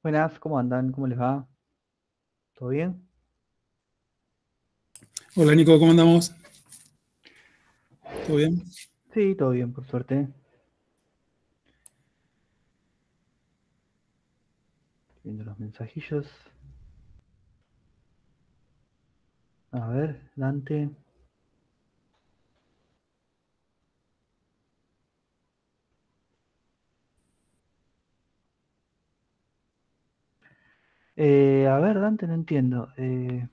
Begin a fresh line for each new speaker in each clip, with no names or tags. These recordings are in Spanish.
Buenas, ¿cómo andan? ¿Cómo les va? ¿Todo bien?
Hola Nico, ¿cómo andamos? ¿Todo bien?
Sí, todo bien, por suerte. Viendo los mensajillos. A ver, Dante. A ver, Dante, no entiendo. ¿Pero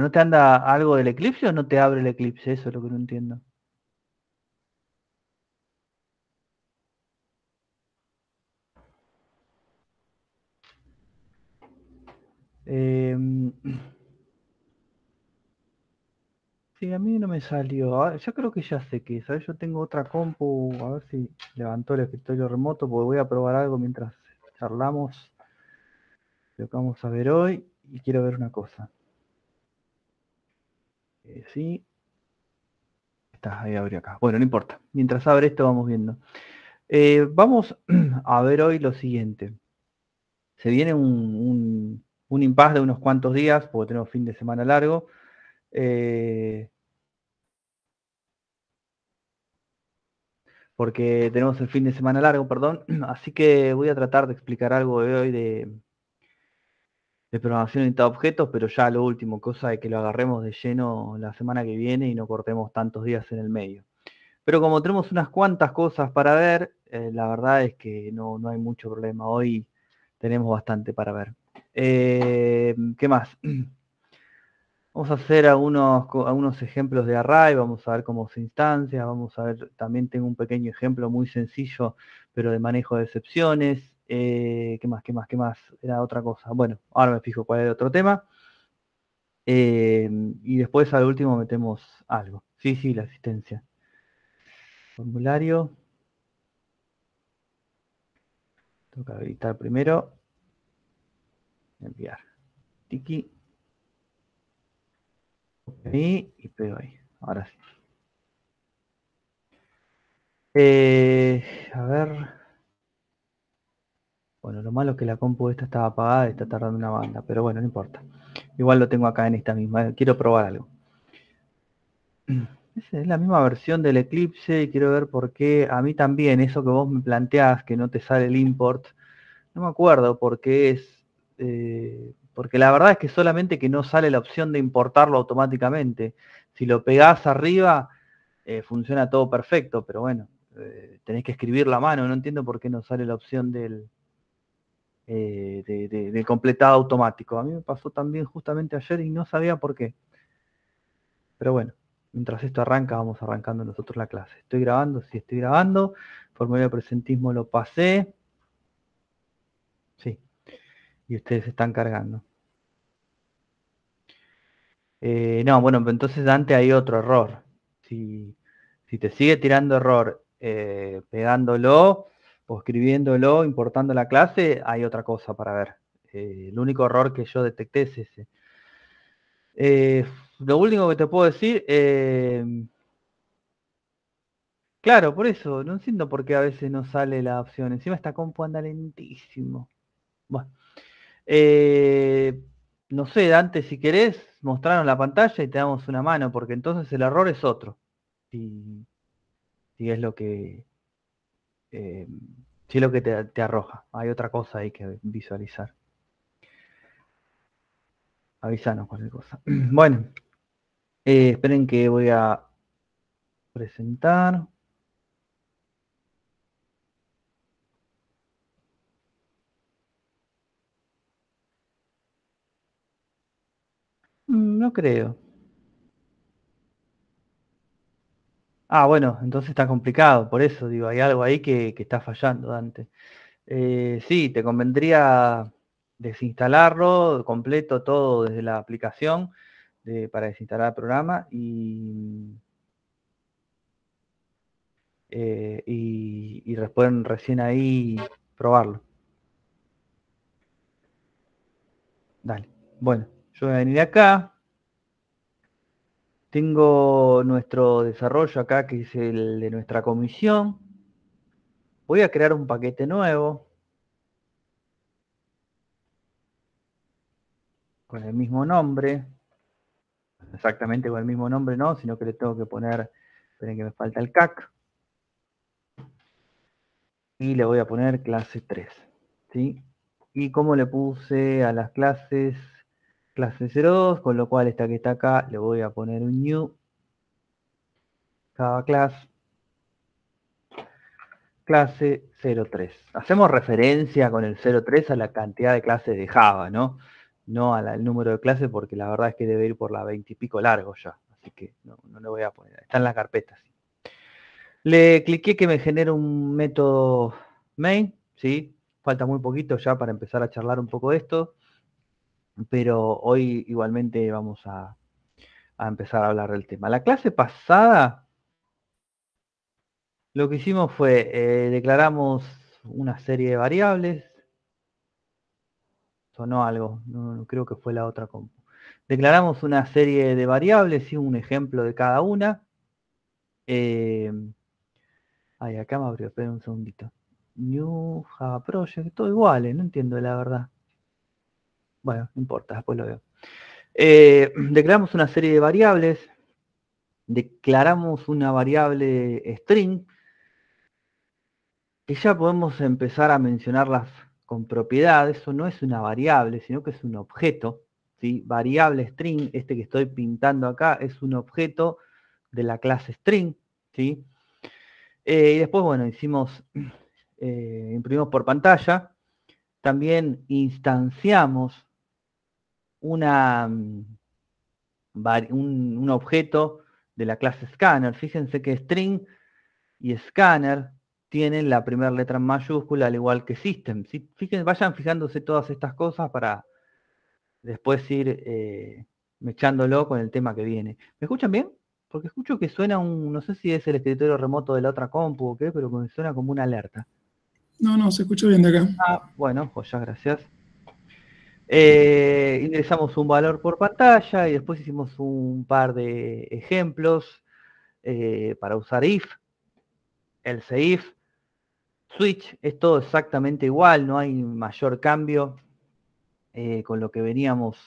no te anda algo del eclipse o no te abre el eclipse? Eso es lo que no entiendo. Eh, sí, a mí no me salió. Yo creo que ya sé qué, ¿sabes? Yo tengo otra compu. A ver si levantó el escritorio remoto, porque voy a probar algo mientras charlamos. Lo que vamos a ver hoy. Y quiero ver una cosa. Sí, está ahí, abrió acá. Bueno, no importa. Mientras abre esto, vamos viendo. Vamos a ver hoy lo siguiente. Se viene un impasse de unos cuantos días, porque tenemos fin de semana largo. Porque tenemos el fin de semana largo, perdón. Así que voy a tratar de explicar algo de hoy de programación orientada a objetos, pero ya lo último, cosa de que lo agarremos de lleno la semana que viene y no cortemos tantos días en el medio. Pero como tenemos unas cuantas cosas para ver, la verdad es que no hay mucho problema. Hoy tenemos bastante para ver. ¿Qué más? Vamos a hacer algunos ejemplos de array, vamos a ver cómo se instancia, vamos a ver, también tengo un pequeño ejemplo muy sencillo, pero de manejo de excepciones. ¿Qué más? ¿Qué más? ¿Qué más? Era otra cosa. Bueno, ahora me fijo cuál era el otro tema. Y después al último metemos algo. Sí, sí, la asistencia. Formulario. Tengo que habilitar primero. Enviar. Tiki. Ahí y pego ahí. Ahora sí. A ver. Bueno, lo malo es que la compu esta estaba apagada y está tardando una banda, pero bueno, no importa. Igual lo tengo acá en esta misma. Quiero probar algo. Es la misma versión del Eclipse y quiero ver por qué a mí también, eso que vos me planteás, que no te sale el import, no me acuerdo por qué es. Porque la verdad es que solamente que no sale la opción de importarlo automáticamente. Si lo pegás arriba, funciona todo perfecto, pero bueno, tenés que escribir la mano. No entiendo por qué no sale la opción del completado automático. A mí me pasó también justamente ayer y no sabía por qué. Pero bueno, mientras esto arranca, vamos arrancando nosotros la clase. Estoy grabando, sí estoy grabando. Formulario de presentismo lo pasé. Sí, y ustedes están cargando. No, bueno, entonces Dante hay otro error. Si, si te sigue tirando error pegándolo o escribiéndolo, importando la clase, hay otra cosa para ver. El único error que yo detecté es ese. Lo único que te puedo decir, claro, por eso, no entiendo por qué a veces no sale la opción. Encima esta compu anda lentísimo. Bueno, eh, no sé, Dante, si querés, mostrarnos la pantalla y te damos una mano, porque entonces el error es otro. Si, si es lo que, eh, si es lo que te arroja. Hay otra cosa ahí que visualizar. Avisanos cualquier cosa. Bueno, esperen que voy a presentar. No creo. Ah, bueno, entonces está complicado, por eso digo, hay algo ahí que está fallando, Dante. Sí, te convendría desinstalarlo completo todo desde la aplicación para desinstalar el programa y después recién ahí probarlo. Dale. Bueno, yo voy a venir acá, Tengo nuestro desarrollo acá, que es el de nuestra comisión. Voy a crear un paquete nuevo con el mismo nombre. Exactamente con el mismo nombre no, sino que le tengo que poner, esperen que me falta el CAC. Y le voy a poner clase 3, ¿sí? Y como le puse a las clases, clase 02, con lo cual esta que está acá, le voy a poner un new Java class, clase 03. Hacemos referencia con el 03 a la cantidad de clases de Java, ¿no? No al número de clases, porque la verdad es que debe ir por la 20 y pico largo ya. Así que no le voy a poner. Está en la carpeta, sí. Le cliqué que me genere un método main, ¿sí? Falta muy poquito ya para empezar a charlar un poco de esto, pero hoy igualmente vamos a empezar a hablar del tema. La clase pasada lo que hicimos fue, declaramos una serie de variables. Sonó algo, no creo que fue la otra compu. Declaramos una serie de variables y un ejemplo de cada una. Acá me abrió, esperen un segundito. New Java Project, todo igual, no entiendo la verdad. Bueno, no importa, después lo veo. Declaramos una serie de variables. Declaramos una variable string, que ya podemos empezar a mencionarlas con propiedad. Eso no es una variable, sino que es un objeto, ¿sí? Variable string, este que estoy pintando acá, es un objeto de la clase string, ¿sí? Y después, bueno, imprimimos por pantalla. También instanciamos un objeto de la clase scanner. Fíjense que string y scanner tienen la primera letra en mayúscula, al igual que system. ¿Sí? Fíjense, vayan fijándose todas estas cosas para después ir mechándolo con el tema que viene. ¿Me escuchan bien? Porque escucho que suena no sé si es el escritorio remoto de la otra compu o qué, pero me suena como una alerta.
No, se escucha bien de acá.
Bueno, pues ya, gracias. Ingresamos un valor por pantalla y después hicimos un par de ejemplos para usar if, else if, switch. Es todo exactamente igual, no hay mayor cambio con lo que veníamos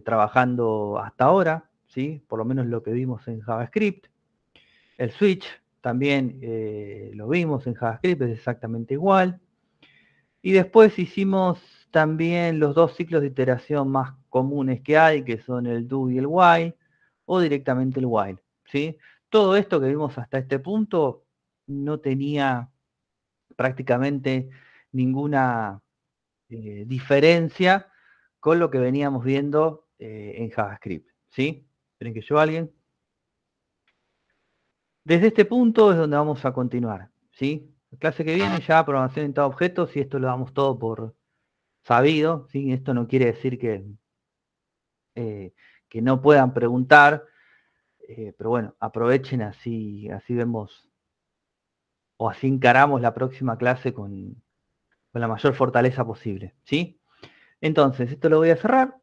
trabajando hasta ahora, ¿sí? Por lo menos lo que vimos en JavaScript. El switch también lo vimos en JavaScript, es exactamente igual. Y después hicimos también los dos ciclos de iteración más comunes que hay, que son el do y el while, o directamente el while, ¿sí? Todo esto que vimos hasta este punto no tenía prácticamente ninguna diferencia con lo que veníamos viendo en JavaScript, ¿sí? ¿Quieren que yo alguien? Desde este punto es donde vamos a continuar, ¿sí? La clase que viene ya programación orientada a objetos y esto lo damos todo por sabido, ¿sí? Esto no quiere decir que no puedan preguntar, pero bueno, aprovechen así vemos o así encaramos la próxima clase con la mayor fortaleza posible, ¿sí? Entonces, esto lo voy a cerrar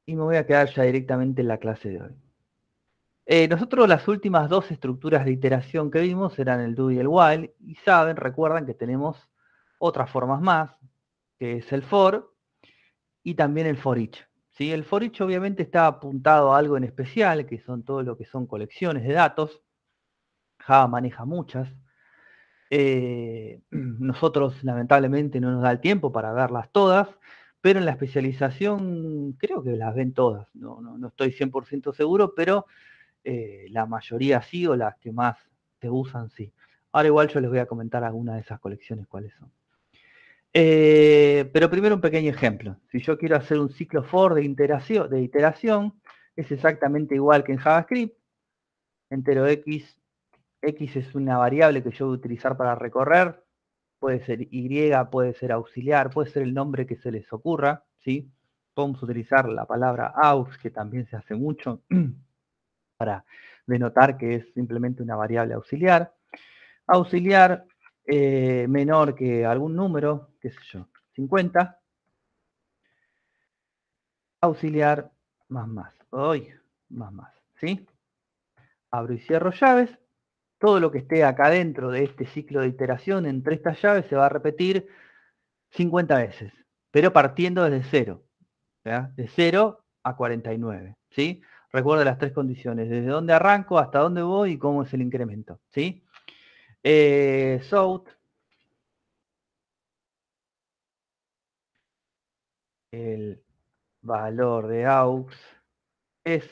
y me voy a quedar ya directamente en la clase de hoy. Nosotros las últimas dos estructuras de iteración que vimos eran el do y el while, y recuerdan que tenemos otras formas más, que es el for y también el for each. ¿Sí? El for each obviamente está apuntado a algo en especial, que son todo lo que son colecciones de datos. Java maneja muchas. Nosotros lamentablemente no nos da el tiempo para verlas todas, pero en la especialización creo que las ven todas. No estoy 100% seguro, pero la mayoría sí, o las que más se usan sí. Ahora igual yo les voy a comentar algunas de esas colecciones cuáles son. Pero primero un pequeño ejemplo. Si yo quiero hacer un ciclo for de iteración, es exactamente igual que en JavaScript. Entero x es una variable que yo voy a utilizar para recorrer. Puede ser y, puede ser auxiliar, puede ser el nombre que se les ocurra, ¿sí? Podemos utilizar la palabra aux, que también se hace mucho, para denotar que es simplemente una variable auxiliar. Auxiliar menor que algún número, qué sé yo, 50. Auxiliar más. Hoy, más. ¿sí? Abro y cierro llaves. Todo lo que esté acá dentro de este ciclo de iteración entre estas llaves se va a repetir 50 veces, pero partiendo desde 0, ¿ya? De 0 a 49, ¿sí? Recuerda las tres condiciones, desde dónde arranco, hasta dónde voy y cómo es el incremento, ¿sí? South, el valor de aux es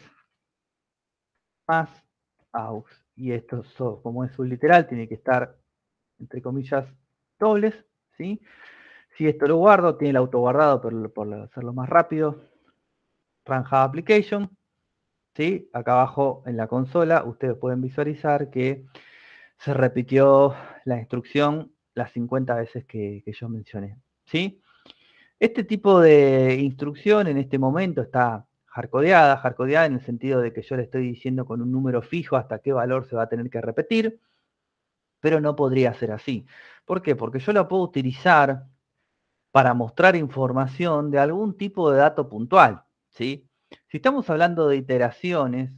más aux, y esto, como es un literal, tiene que estar, entre comillas, dobles, ¿sí? Si esto lo guardo, tiene el autoguardado por hacerlo más rápido, Run Java Application, ¿sí? Acá abajo en la consola ustedes pueden visualizar que se repitió la instrucción las 50 veces que yo mencioné, ¿sí? Este tipo de instrucción en este momento está hardcodeada en el sentido de que yo le estoy diciendo con un número fijo hasta qué valor se va a tener que repetir, pero no podría ser así. ¿Por qué? Porque yo la puedo utilizar para mostrar información de algún tipo de dato puntual, ¿sí? Si estamos hablando de iteraciones,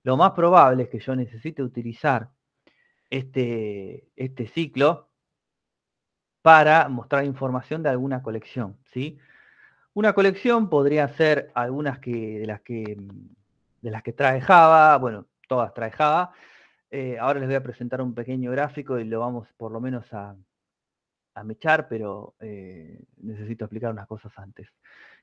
lo más probable es que yo necesite utilizar este ciclo para mostrar información de alguna colección, ¿sí? Una colección podría ser algunas de las que trae Java, bueno, todas trae Java. Ahora les voy a presentar un pequeño gráfico y lo vamos por lo menos a mechar, pero necesito explicar unas cosas antes.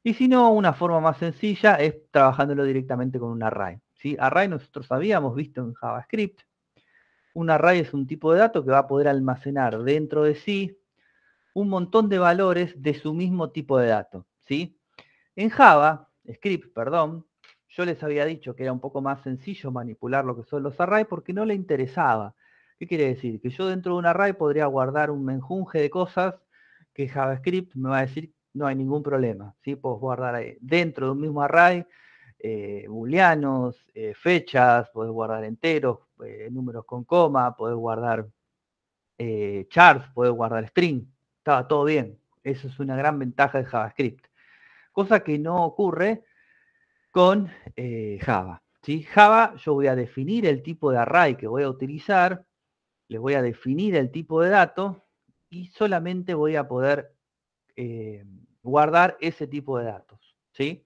Y si no, una forma más sencilla es trabajándolo directamente con un array, ¿sí? Array nosotros habíamos visto en JavaScript. Un array es un tipo de dato que va a poder almacenar dentro de sí un montón de valores de su mismo tipo de dato, ¿sí? En JavaScript, perdón, yo les había dicho que era un poco más sencillo manipular lo que son los arrays porque no le interesaba. ¿Qué quiere decir? Que yo dentro de un array podría guardar un menjunje de cosas que JavaScript me va a decir no hay ningún problema, ¿sí? Puedo guardar ahí, dentro de un mismo array booleanos, fechas, podés guardar enteros, números con coma, podés guardar chars, podés guardar string, estaba todo bien. Eso es una gran ventaja de JavaScript. Cosa que no ocurre con Java, ¿sí? Java yo voy a definir el tipo de array que voy a utilizar, le voy a definir el tipo de dato y solamente voy a poder guardar ese tipo de datos, ¿sí?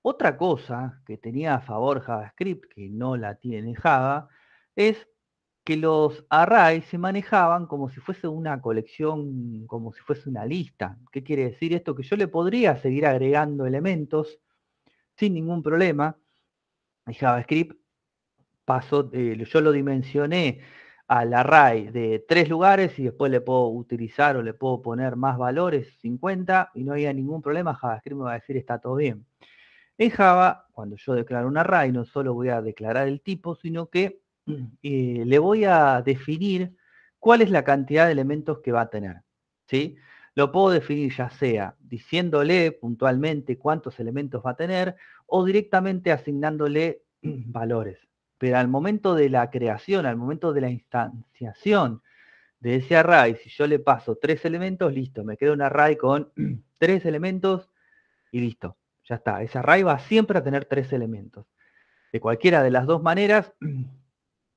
Otra cosa que tenía a favor JavaScript, que no la tiene Java, es que los arrays se manejaban como si fuese una colección, como si fuese una lista. ¿Qué quiere decir esto? Que yo le podría seguir agregando elementos sin ningún problema. En JavaScript yo lo dimensioné al array de 3 lugares y después le puedo utilizar o le puedo poner más valores, 50, y no había ningún problema. JavaScript me va a decir está todo bien. En Java, cuando yo declaro un array, no solo voy a declarar el tipo, sino que le voy a definir cuál es la cantidad de elementos que va a tener, ¿sí? Lo puedo definir ya sea diciéndole puntualmente cuántos elementos va a tener o directamente asignándole valores. Pero al momento de la creación, al momento de la instanciación de ese array, si yo le paso 3 elementos, listo, me queda un array con 3 elementos y listo, ya está. Ese array va siempre a tener 3 elementos. De cualquiera de las dos maneras,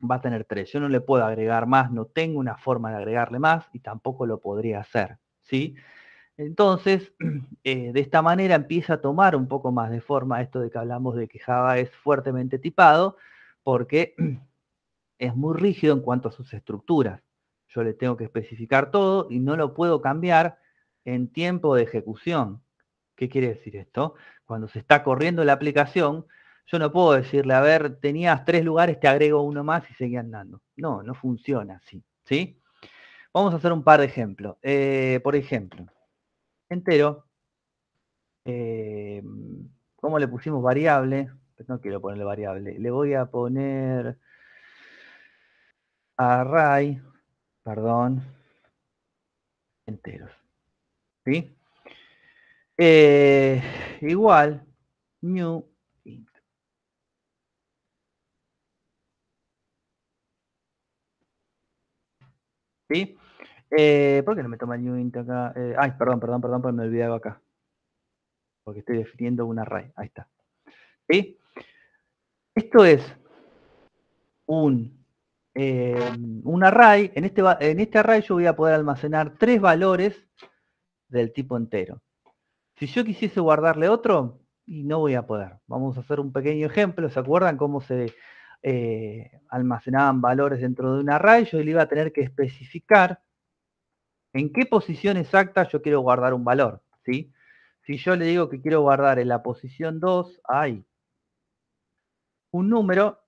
va a tener 3. Yo no le puedo agregar más, no tengo una forma de agregarle más y tampoco lo podría hacer, ¿sí? Entonces, de esta manera empieza a tomar un poco más de forma esto de que hablamos de que Java es fuertemente tipado, porque es muy rígido en cuanto a sus estructuras. Yo le tengo que especificar todo y no lo puedo cambiar en tiempo de ejecución. ¿Qué quiere decir esto? Cuando se está corriendo la aplicación, yo no puedo decirle, a ver, tenías 3 lugares, te agrego uno más y seguí andando. No, no funciona así, ¿sí? Vamos a hacer un par de ejemplos. Por ejemplo, entero, ¿cómo le pusimos variable? No quiero ponerle variable, le voy a poner array, perdón, enteros, ¿sí? Igual, new int, ¿sí? ¿Por qué no me toma el new int acá? Ay, perdón, porque me olvidé acá. Porque estoy definiendo un array. Ahí está. ¿Sí? Esto es un array. En este array yo voy a poder almacenar 3 valores del tipo entero. Si yo quisiese guardarle otro, y no voy a poder. Vamos a hacer un pequeño ejemplo. ¿Se acuerdan cómo se almacenaban valores dentro de un array? Yo le iba a tener que especificar en qué posición exacta yo quiero guardar un valor, ¿sí? Si yo le digo que quiero guardar en la posición 2, hay un número,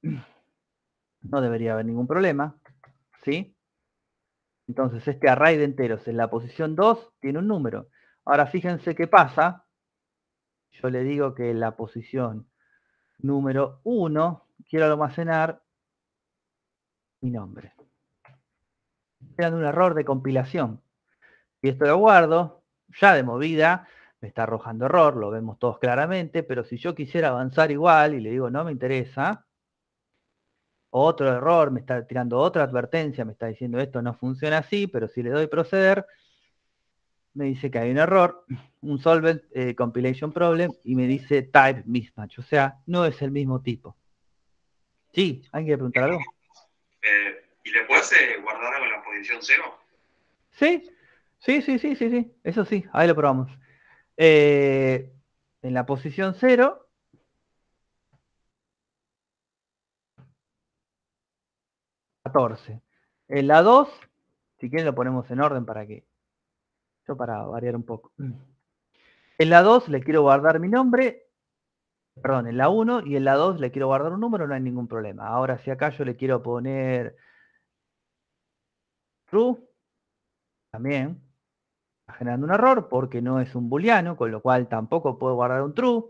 no debería haber ningún problema, ¿sí? Entonces este array de enteros en la posición 2 tiene un número. Ahora fíjense qué pasa. Yo le digo que en la posición número 1 quiero almacenar mi nombre. Estoy dando un error de compilación. Y esto lo guardo, ya de movida, me está arrojando error, lo vemos todos claramente, pero si yo quisiera avanzar igual y le digo no me interesa, otro error, me está tirando otra advertencia, me está diciendo esto no funciona así, pero si le doy proceder, me dice que hay un error, un solvent compilation problem, y me dice type mismatch, o sea, no es el mismo tipo. Sí, ¿alguien quiere preguntar algo?
¿Y le puedes guardar algo en la posición 0?
Sí, sí, eso sí, ahí lo probamos. En la posición 0, en la 2, si quieren lo ponemos en orden para que, yo para variar un poco. En la 2 le quiero guardar mi nombre, perdón, en la 1 y en la 2 le quiero guardar un número, no hay ningún problema. Ahora si acá yo le quiero poner true, también está generando un error porque no es un booleano, con lo cual tampoco puedo guardar un true.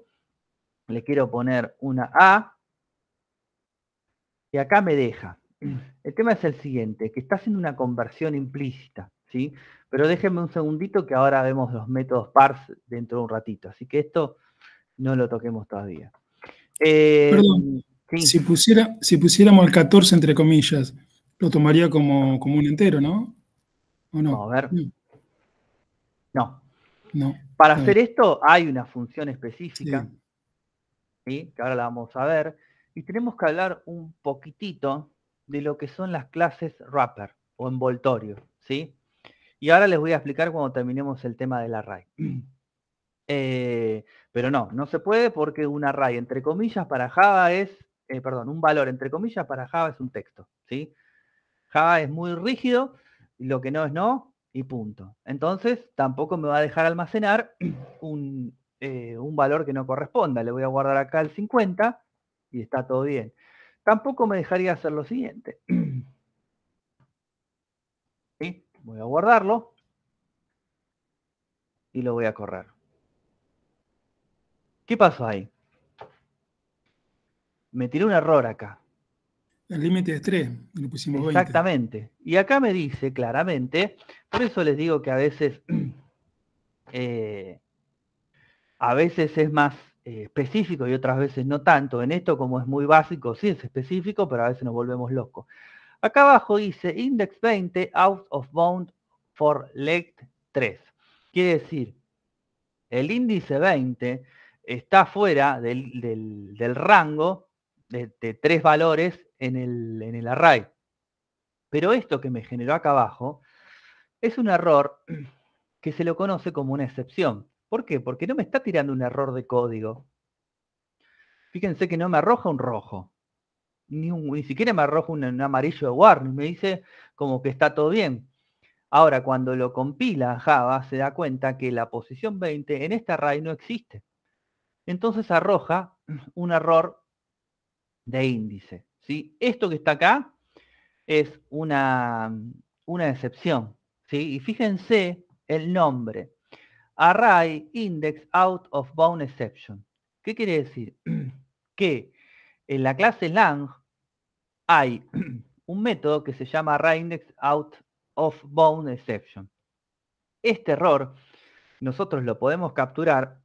Le quiero poner una A y acá me deja. El tema es el siguiente, que está haciendo una conversión implícita, ¿sí? Pero déjenme un segundito que ahora vemos los métodos parse dentro de un ratito, así que esto no lo toquemos todavía.
Perdón,
Sí.
si pusiéramos el 14 entre comillas, lo tomaría como un entero, ¿no? ¿O no?
Vamos a ver. No.
No.
Para hacer esto hay una función específica,
Sí.
¿sí? Que ahora la vamos a ver, y tenemos que hablar un poquitito de lo que son las clases wrapper o envoltorio, ¿sí? Y ahora les voy a explicar cuando terminemos el tema del array. Pero no se puede porque un array entre comillas para Java es, un valor entre comillas para Java es un texto, ¿sí? Java es muy rígido, lo que no es no, y punto. Entonces, tampoco me va a dejar almacenar un valor que no corresponda. Le voy a guardar acá el 50 y está todo bien. Tampoco me dejaría hacer lo siguiente. ¿Sí? Voy a guardarlo y lo voy a correr. ¿Qué pasó ahí? Me tiré un error acá.
El límite es 3, le pusimos 20.
Exactamente. Y acá me dice claramente, por eso les digo que a veces es más específico y otras veces no tanto. En esto, como es muy básico, sí es específico, pero a veces nos volvemos locos. Acá abajo dice index 20 out of bound for length 3. Quiere decir, el índice 20 está fuera del rango de 3 valores en el array. Pero esto que me generó acá abajo es un error que se lo conoce como una excepción. ¿Por qué? Porque no me está tirando un error de código. Fíjense que no me arroja un rojo, ni siquiera me arroja un amarillo de warning, me dice como que está todo bien. Ahora, cuando lo compila Java, se da cuenta que la posición 20 en este array no existe. Entonces arroja un error de índice, ¿sí? Esto que está acá es una excepción, ¿sí? Y fíjense el nombre. Array index out of bound exception. ¿Qué quiere decir? Que en la clase lang hay un método que se llama array index out of bound exception. Este error nosotros lo podemos capturar,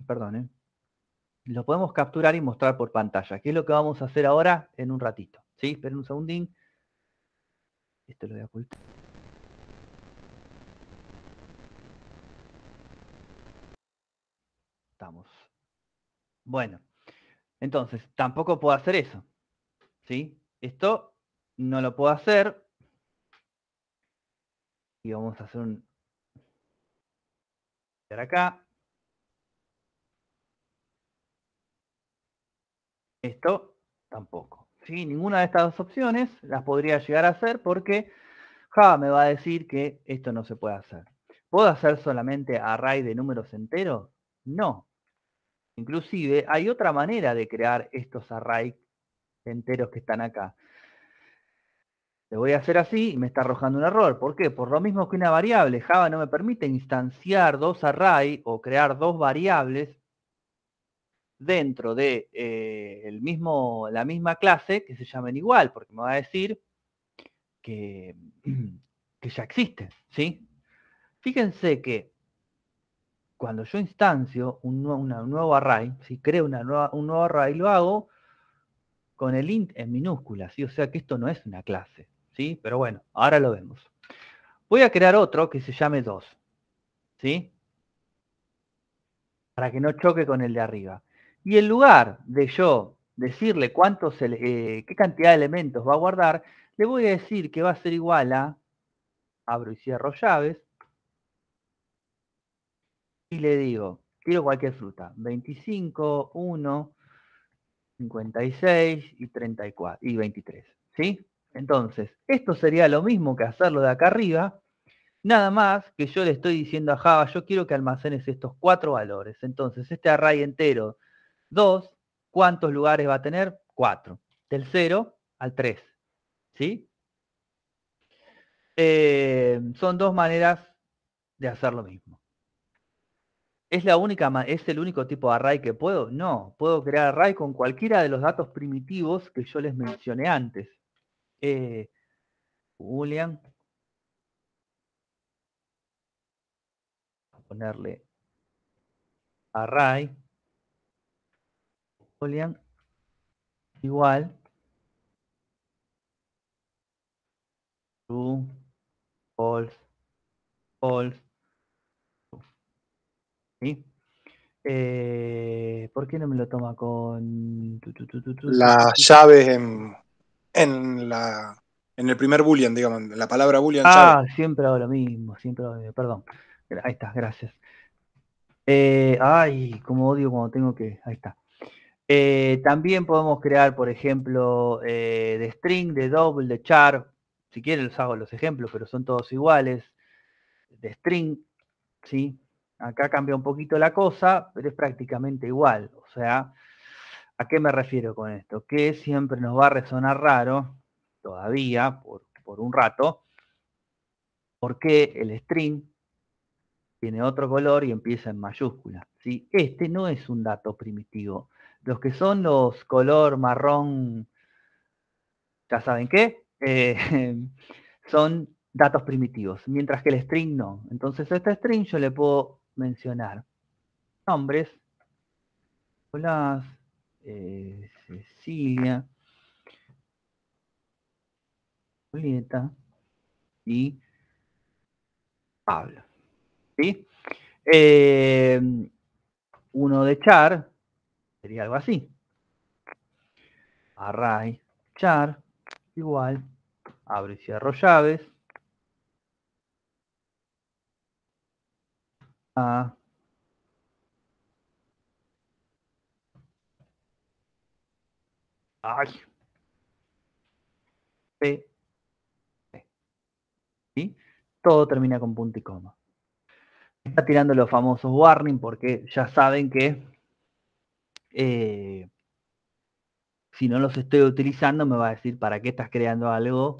perdón, lo podemos capturar y mostrar por pantalla, que es lo que vamos a hacer ahora en un ratito. ¿Sí? Esperen un segundín. Esto lo voy a ocultar. Estamos. Bueno, Entonces, tampoco puedo hacer eso, ¿sí? Esto no lo puedo hacer. Y vamos a hacer un... acá. Esto tampoco. ¿Sí? Ninguna de estas dos opciones las podría llegar a hacer porque Java me va a decir que esto no se puede hacer. ¿Puedo hacer solamente array de números enteros? No. Inclusive hay otra manera de crear estos arrays enteros que están acá. Le voy a hacer así y me está arrojando un error. ¿Por qué? Por lo mismo que una variable. Java no me permite instanciar dos arrays o crear dos variables dentro de la misma clase que se llamen igual, porque me va a decir que, que ya existe, ¿sí? Fíjense que cuando yo instancio un nuevo array, si creo un nuevo array, lo hago con el int en minúsculas, ¿sí? O sea que esto no es una clase, ¿sí? Pero bueno, ahora lo vemos. Voy a crear otro que se llame 2, ¿sí? Para que no choque con el de arriba. Y en lugar de yo decirle qué cantidad de elementos va a guardar, le voy a decir que va a ser igual a, abro y cierro llaves, y le digo, quiero cualquier fruta, 25, 1, 56 y 34 y 23, ¿sí? Entonces, esto sería lo mismo que hacerlo de acá arriba, nada más que yo le estoy diciendo a Java, yo quiero que almacenes estos 4 valores. Entonces, este array entero 2, ¿cuántos lugares va a tener? 4. Del 0 al 3, ¿sí? Son dos maneras de hacer lo mismo. ¿Es el único tipo de array que puedo? No, puedo crear array con cualquiera de los datos primitivos que yo les mencioné antes. Boolean. Voy a ponerle array. Boolean igual. True, false, false. ¿Sí? ¿Por qué no me lo toma con
las llaves en el primer boolean, digamos, la palabra boolean llave?
Siempre hago lo mismo, perdón. Ahí está, gracias. Ay, como odio cuando tengo que... Ahí está. También podemos crear, por ejemplo, de string, de double, de char. Si quieren les hago los ejemplos, pero son todos iguales. De string, ¿sí? Acá cambia un poquito la cosa, pero es prácticamente igual. O sea, ¿a qué me refiero con esto? Que siempre nos va a resonar raro, todavía, por un rato, porque el string tiene otro color y empieza en mayúscula, ¿sí? Este no es un dato primitivo. Los que son los color marrón, ya saben qué, son datos primitivos, mientras que el string no. Entonces a este string yo le puedo mencionar nombres, Nicolás, Cecilia, Julieta y Pablo, ¿sí? Uno de char sería algo así. Array char igual, abro y cierro llaves, a ay, P, P, ¿sí? Todo termina con punto y coma. Está tirando los famosos warning porque ya saben que si no los estoy utilizando me va a decir para qué estás creando algo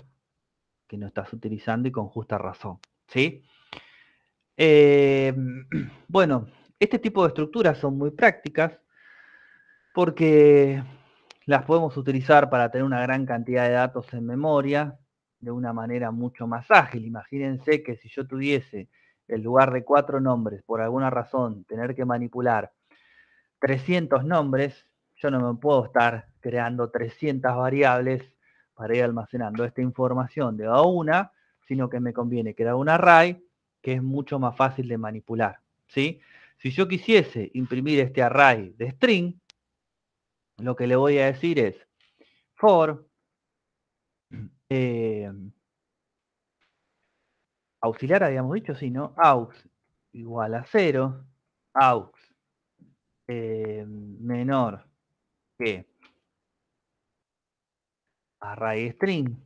que no estás utilizando y con justa razón, ¿sí? Bueno, este tipo de estructuras son muy prácticas porque las podemos utilizar para tener una gran cantidad de datos en memoria de una manera mucho más ágil. Imagínense que si yo tuviese, en lugar de 4 nombres, por alguna razón, tener que manipular 300 nombres, yo no me puedo estar creando 300 variables para ir almacenando esta información de a una, sino que me conviene crear un array que es mucho más fácil de manipular, ¿sí? Si yo quisiese imprimir este array de string, lo que le voy a decir es for auxiliar, habíamos dicho, sí, ¿no? Aux igual a 0, aux menor que array string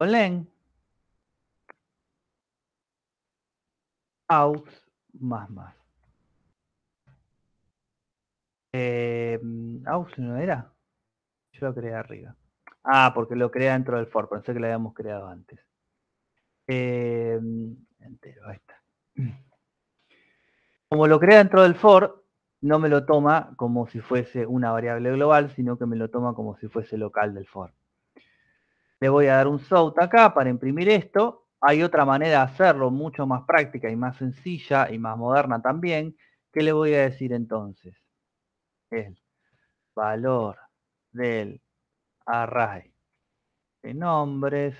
len aux más. Aux no era, yo lo creé arriba. Ah, porque lo creé dentro del for, pensé que lo habíamos creado antes. Entero, ahí está. Como lo crea dentro del for, no me lo toma como si fuese una variable global, sino que me lo toma como si fuese local del for. Le voy a dar un south acá para imprimir esto. Hay otra manera de hacerlo, mucho más práctica y más sencilla y más moderna también. ¿Qué le voy a decir entonces? El valor del array de nombres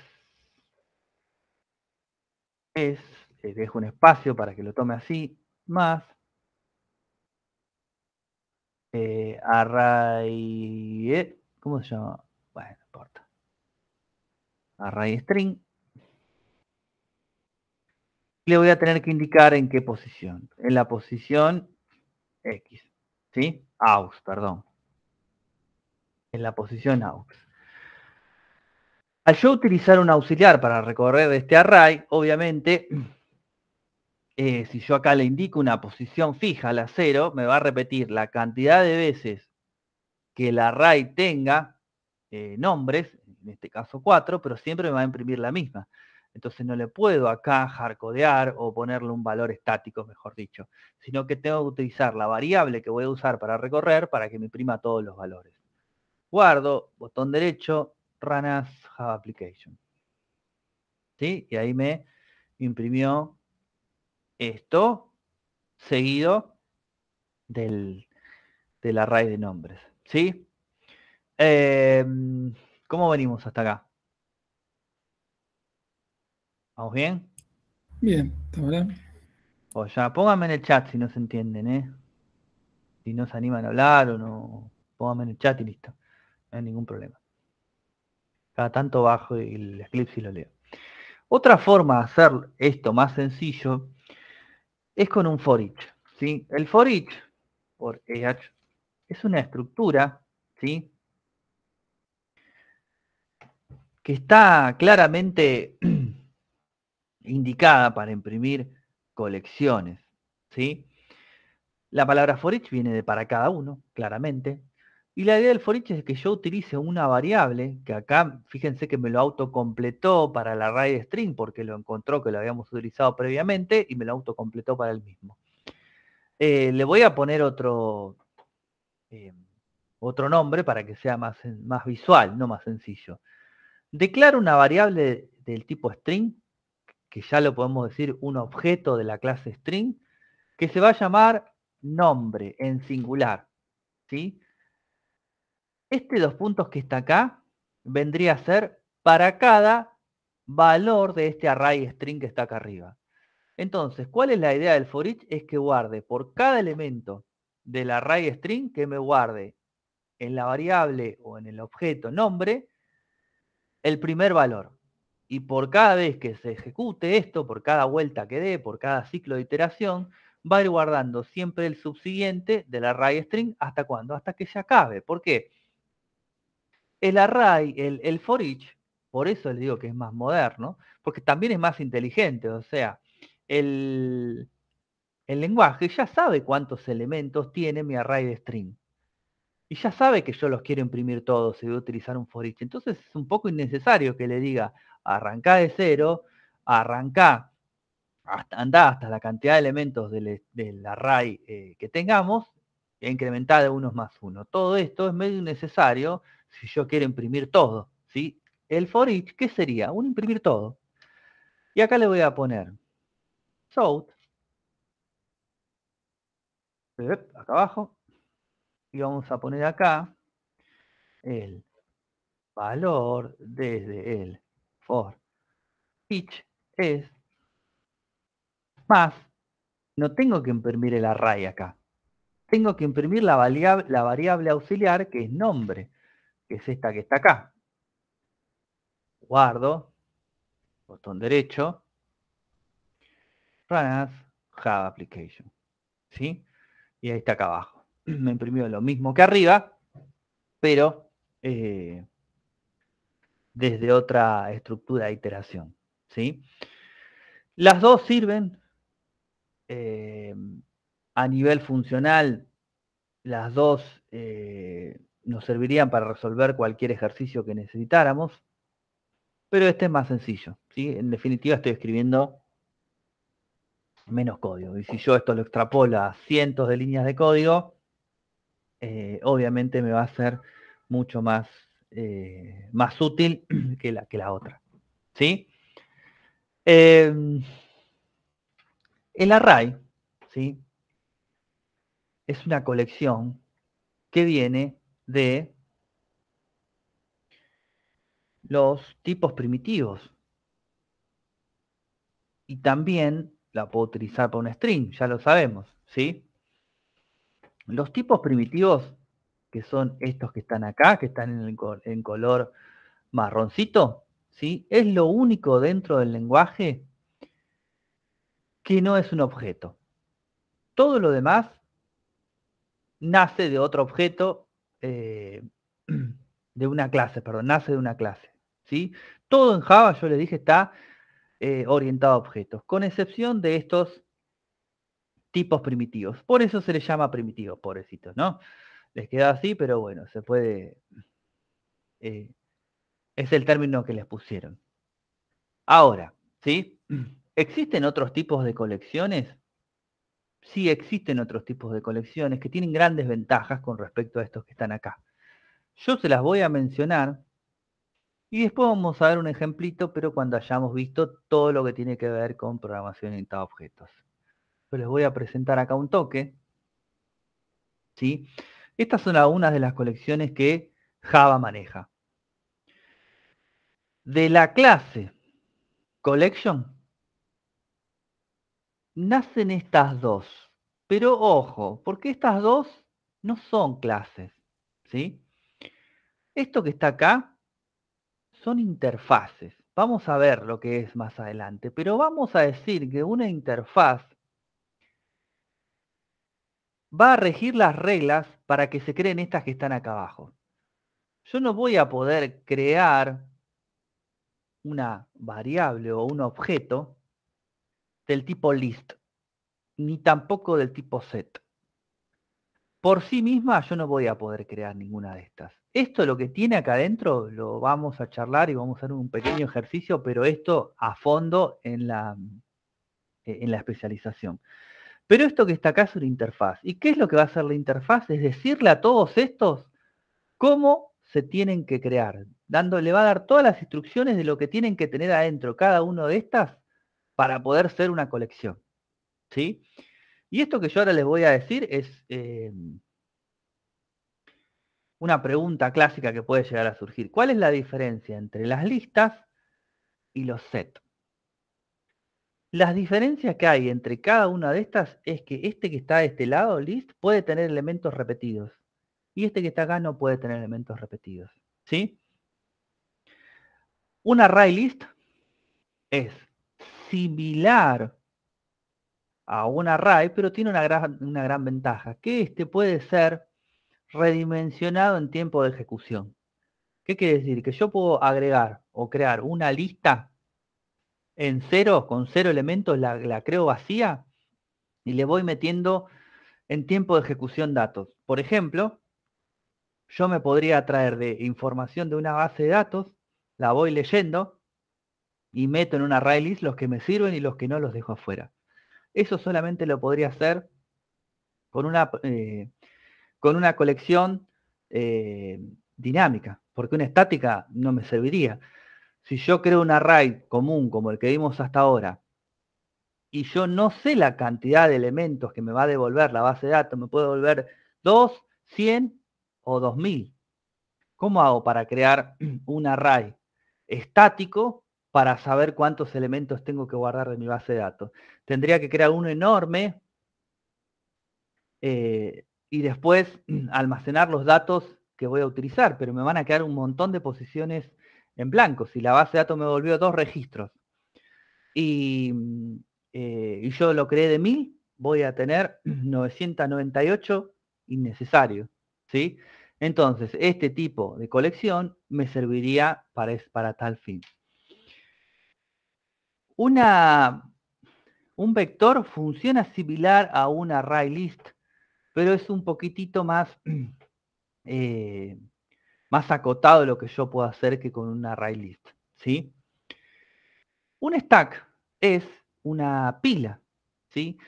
es, dejo un espacio para que lo tome así, más array, ¿cómo se llama? Bueno, no importa. Array string. Le voy a tener que indicar en qué posición. En la posición X. ¿Sí? Aux, perdón. En la posición aux. Al yo utilizar un auxiliar para recorrer este array, obviamente, si yo acá le indico una posición fija, la 0, me va a repetir la cantidad de veces que el array tenga nombres, en este caso 4, pero siempre me va a imprimir la misma. Entonces no le puedo acá hardcodear o ponerle un valor estático, mejor dicho, sino que tengo que utilizar la variable que voy a usar para recorrer para que me imprima todos los valores. Guardo, botón derecho, Run as Java Application. ¿Sí? Y ahí me imprimió esto seguido del array de nombres. ¿Sí? ¿Cómo venimos hasta acá? ¿Vamos bien?
Bien, ¿está bien?
O ya, pónganme en el chat si no se entienden, ¿eh? Si no se animan a hablar o no, pónganme en el chat y listo. No hay ningún problema. Cada tanto bajo el Eclipse y lo leo. Otra forma de hacer esto más sencillo es con un for each, ¿sí? El for each, por EH, es una estructura, ¿sí? Que está claramente indicada para imprimir colecciones, ¿sí? La palabra for each viene de para cada uno, claramente. Y la idea del for each es que yo utilice una variable, que acá, fíjense que me lo autocompletó para el array de string, porque lo encontró que lo habíamos utilizado previamente, y me lo autocompletó para el mismo. Le voy a poner otro nombre para que sea más visual, no más sencillo. Declaro una variable del tipo string, que ya lo podemos decir un objeto de la clase string, que se va a llamar nombre en singular, ¿sí? Este 2 puntos que está acá vendría a ser para cada valor de este array string que está acá arriba. Entonces, ¿cuál es la idea del for each? Es que guarde por cada elemento del array string, que me guarde en la variable o en el objeto nombre el primer valor. Y por cada vez que se ejecute esto, por cada vuelta que dé, por cada ciclo de iteración, va a ir guardando siempre el subsiguiente del array string. ¿Hasta cuándo? Hasta que se acabe. ¿Por qué? El array, el for each, por eso les digo que es más moderno, porque también es más inteligente. O sea, el lenguaje ya sabe cuántos elementos tiene mi array de string. Y ya sabe que yo los quiero imprimir todos y voy a utilizar un for each. Entonces es un poco innecesario que le diga, arrancá de 0, arrancá, andá hasta la cantidad de elementos del array que tengamos, e incrementá de unos más uno. Todo esto es medio innecesario si yo quiero imprimir todo, ¿sí? El for each, ¿qué sería? Un imprimir todo. Y acá le voy a poner south, acá abajo, y vamos a poner acá el valor desde el for each es más, no tengo que imprimir el array acá. tengo que imprimir la variable auxiliar, que es nombre, que es esta que está acá. Guardo, botón derecho, Run as Java Application. ¿Sí? Y ahí está acá abajo. Me imprimió lo mismo que arriba, pero desde otra estructura de iteración. ¿Sí? Las dos sirven a nivel funcional. Las dos nos servirían para resolver cualquier ejercicio que necesitáramos, pero este es más sencillo, ¿sí? En definitiva estoy escribiendo menos código, y si yo esto lo extrapolo a cientos de líneas de código, obviamente me va a ser mucho más, más útil que la otra, ¿sí? El array, ¿sí? Es una colección que viene de los tipos primitivos. Y también la puedo utilizar para un string, ya lo sabemos, ¿sí? Los tipos primitivos, que son estos que están acá, que están en color marroncito, ¿sí? Es lo único dentro del lenguaje que no es un objeto. Todo lo demás nace de otro objeto, de una clase, perdón, nace de una clase, ¿sí? Todo en Java, yo les dije, está orientado a objetos, con excepción de estos tipos primitivos. Por eso se les llama primitivos, pobrecitos, ¿no? Les queda así, pero bueno, se puede... es el término que les pusieron. Ahora, ¿sí? ¿Existen otros tipos de colecciones? Sí, existen otros tipos de colecciones que tienen grandes ventajas con respecto a estos que están acá. Yo se las voy a mencionar y después vamos a ver un ejemplito, pero cuando hayamos visto todo lo que tiene que ver con programación orientada a objetos. Yo les voy a presentar acá un toque, ¿sí? Estas son algunas de las colecciones que Java maneja. De la clase collection nacen estas dos, pero ojo, porque estas dos no son clases, ¿sí? Esto que está acá son interfaces. Vamos a ver lo que es más adelante, pero vamos a decir que una interfaz va a regir las reglas para que se creen estas que están acá abajo. Yo no voy a poder crear una variable o un objeto del tipo list, ni tampoco del tipo set. Por sí misma yo no voy a poder crear ninguna de estas. Esto lo que tiene acá adentro lo vamos a charlar y vamos a hacer un pequeño ejercicio, pero esto a fondo en la especialización. Pero esto que está acá es una interfaz. ¿Y qué es lo que va a hacer la interfaz? Es decirle a todos estos cómo se tienen que crear. Le va a dar todas las instrucciones de lo que tienen que tener adentro cada uno de estas para poder ser una colección. ¿Sí? Y esto que yo ahora les voy a decir es una pregunta clásica que puede llegar a surgir. ¿Cuál es la diferencia entre las listas y los sets? Las diferencias que hay entre cada una de estas es que este que está de este lado, list, puede tener elementos repetidos. Y este que está acá no puede tener elementos repetidos. ¿Sí? Un array list es similar a un array, pero tiene una gran ventaja, que este puede ser redimensionado en tiempo de ejecución. ¿Qué quiere decir? Que yo puedo agregar o crear una lista en cero, con 0 elementos, la creo vacía y le voy metiendo en tiempo de ejecución datos. Por ejemplo, yo me podría traer de información de una base de datos, la voy leyendo y meto en una array list los que me sirven y los que no los dejo afuera. Eso solamente lo podría hacer con una colección dinámica, porque una estática no me serviría. Si yo creo un array común como el que vimos hasta ahora, y yo no sé la cantidad de elementos que me va a devolver la base de datos, me puede devolver 2, 100 o 2000. ¿Cómo hago para crear un array estático para saber cuántos elementos tengo que guardar de mi base de datos? Tendría que crear uno enorme y después almacenar los datos que voy a utilizar, pero me van a quedar un montón de posiciones en blanco. Si la base de datos me volvió 2 registros y yo lo creé de 1000, voy a tener 998 innecesarios, ¿sí? Entonces, este tipo de colección me serviría para tal fin. Un vector funciona similar a un array list, pero es un poquitito más acotado lo que yo puedo hacer que con un array list, ¿sí? Un stack es una pila, ¿sí?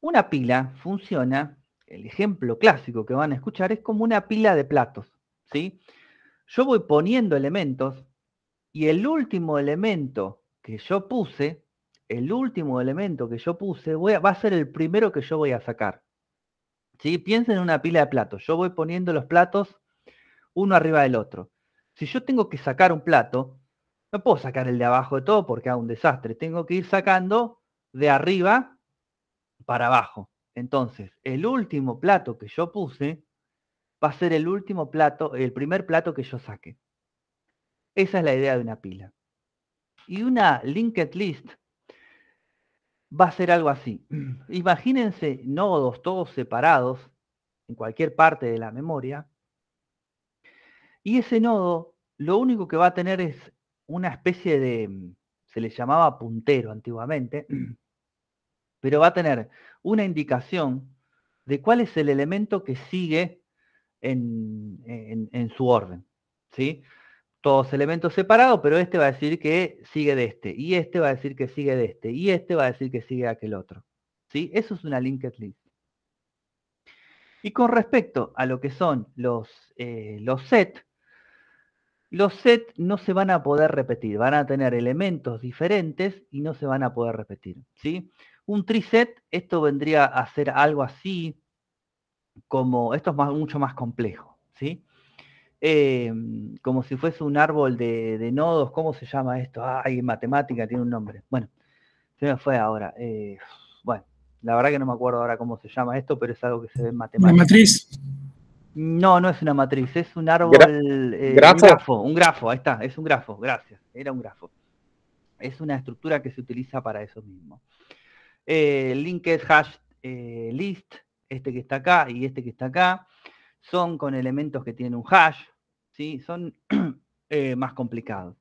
Una pila funciona, el ejemplo clásico que van a escuchar es como una pila de platos, ¿sí? Yo voy poniendo elementos y el último elemento que yo puse, va a ser el primero que yo voy a sacar, ¿sí? Piensen en una pila de platos. Yo voy poniendo los platos uno arriba del otro. Si yo tengo que sacar un plato, no puedo sacar el de abajo de todo porque hago un desastre. Tengo que ir sacando de arriba para abajo. Entonces, el último plato que yo puse va a ser el primer plato que yo saque. Esa es la idea de una pila. Y una linked list va a ser algo así. Imagínense nodos todos separados en cualquier parte de la memoria. Y ese nodo lo único que va a tener es una especie de, se le llamaba puntero antiguamente, pero va a tener una indicación de cuál es el elemento que sigue en su orden, ¿sí? Todos elementos separados, pero este va a decir que sigue de este, y este va a decir que sigue de este, y este va a decir que sigue de aquel otro, ¿sí? Eso es una linked list. Y con respecto a lo que son los set no se van a poder repetir, van a tener elementos diferentes y no se van a poder repetir, ¿sí? Un tree set, esto vendría a ser algo así como, esto es mucho más complejo, ¿sí? Como si fuese un árbol de nodos, ¿cómo se llama esto? Ay, en matemática tiene un nombre. Bueno, se me fue ahora. Bueno, la verdad que no me acuerdo ahora cómo se llama esto, pero es algo que se ve en matemática.
¿Una matriz?
No, no es una matriz, es un árbol, un grafo, ahí está, es un grafo, gracias, era un grafo. Es una estructura que se utiliza para eso mismo. Linked hash list, este que está acá y este que está acá, son con elementos que tienen un hash, ¿sí? Son más complicados,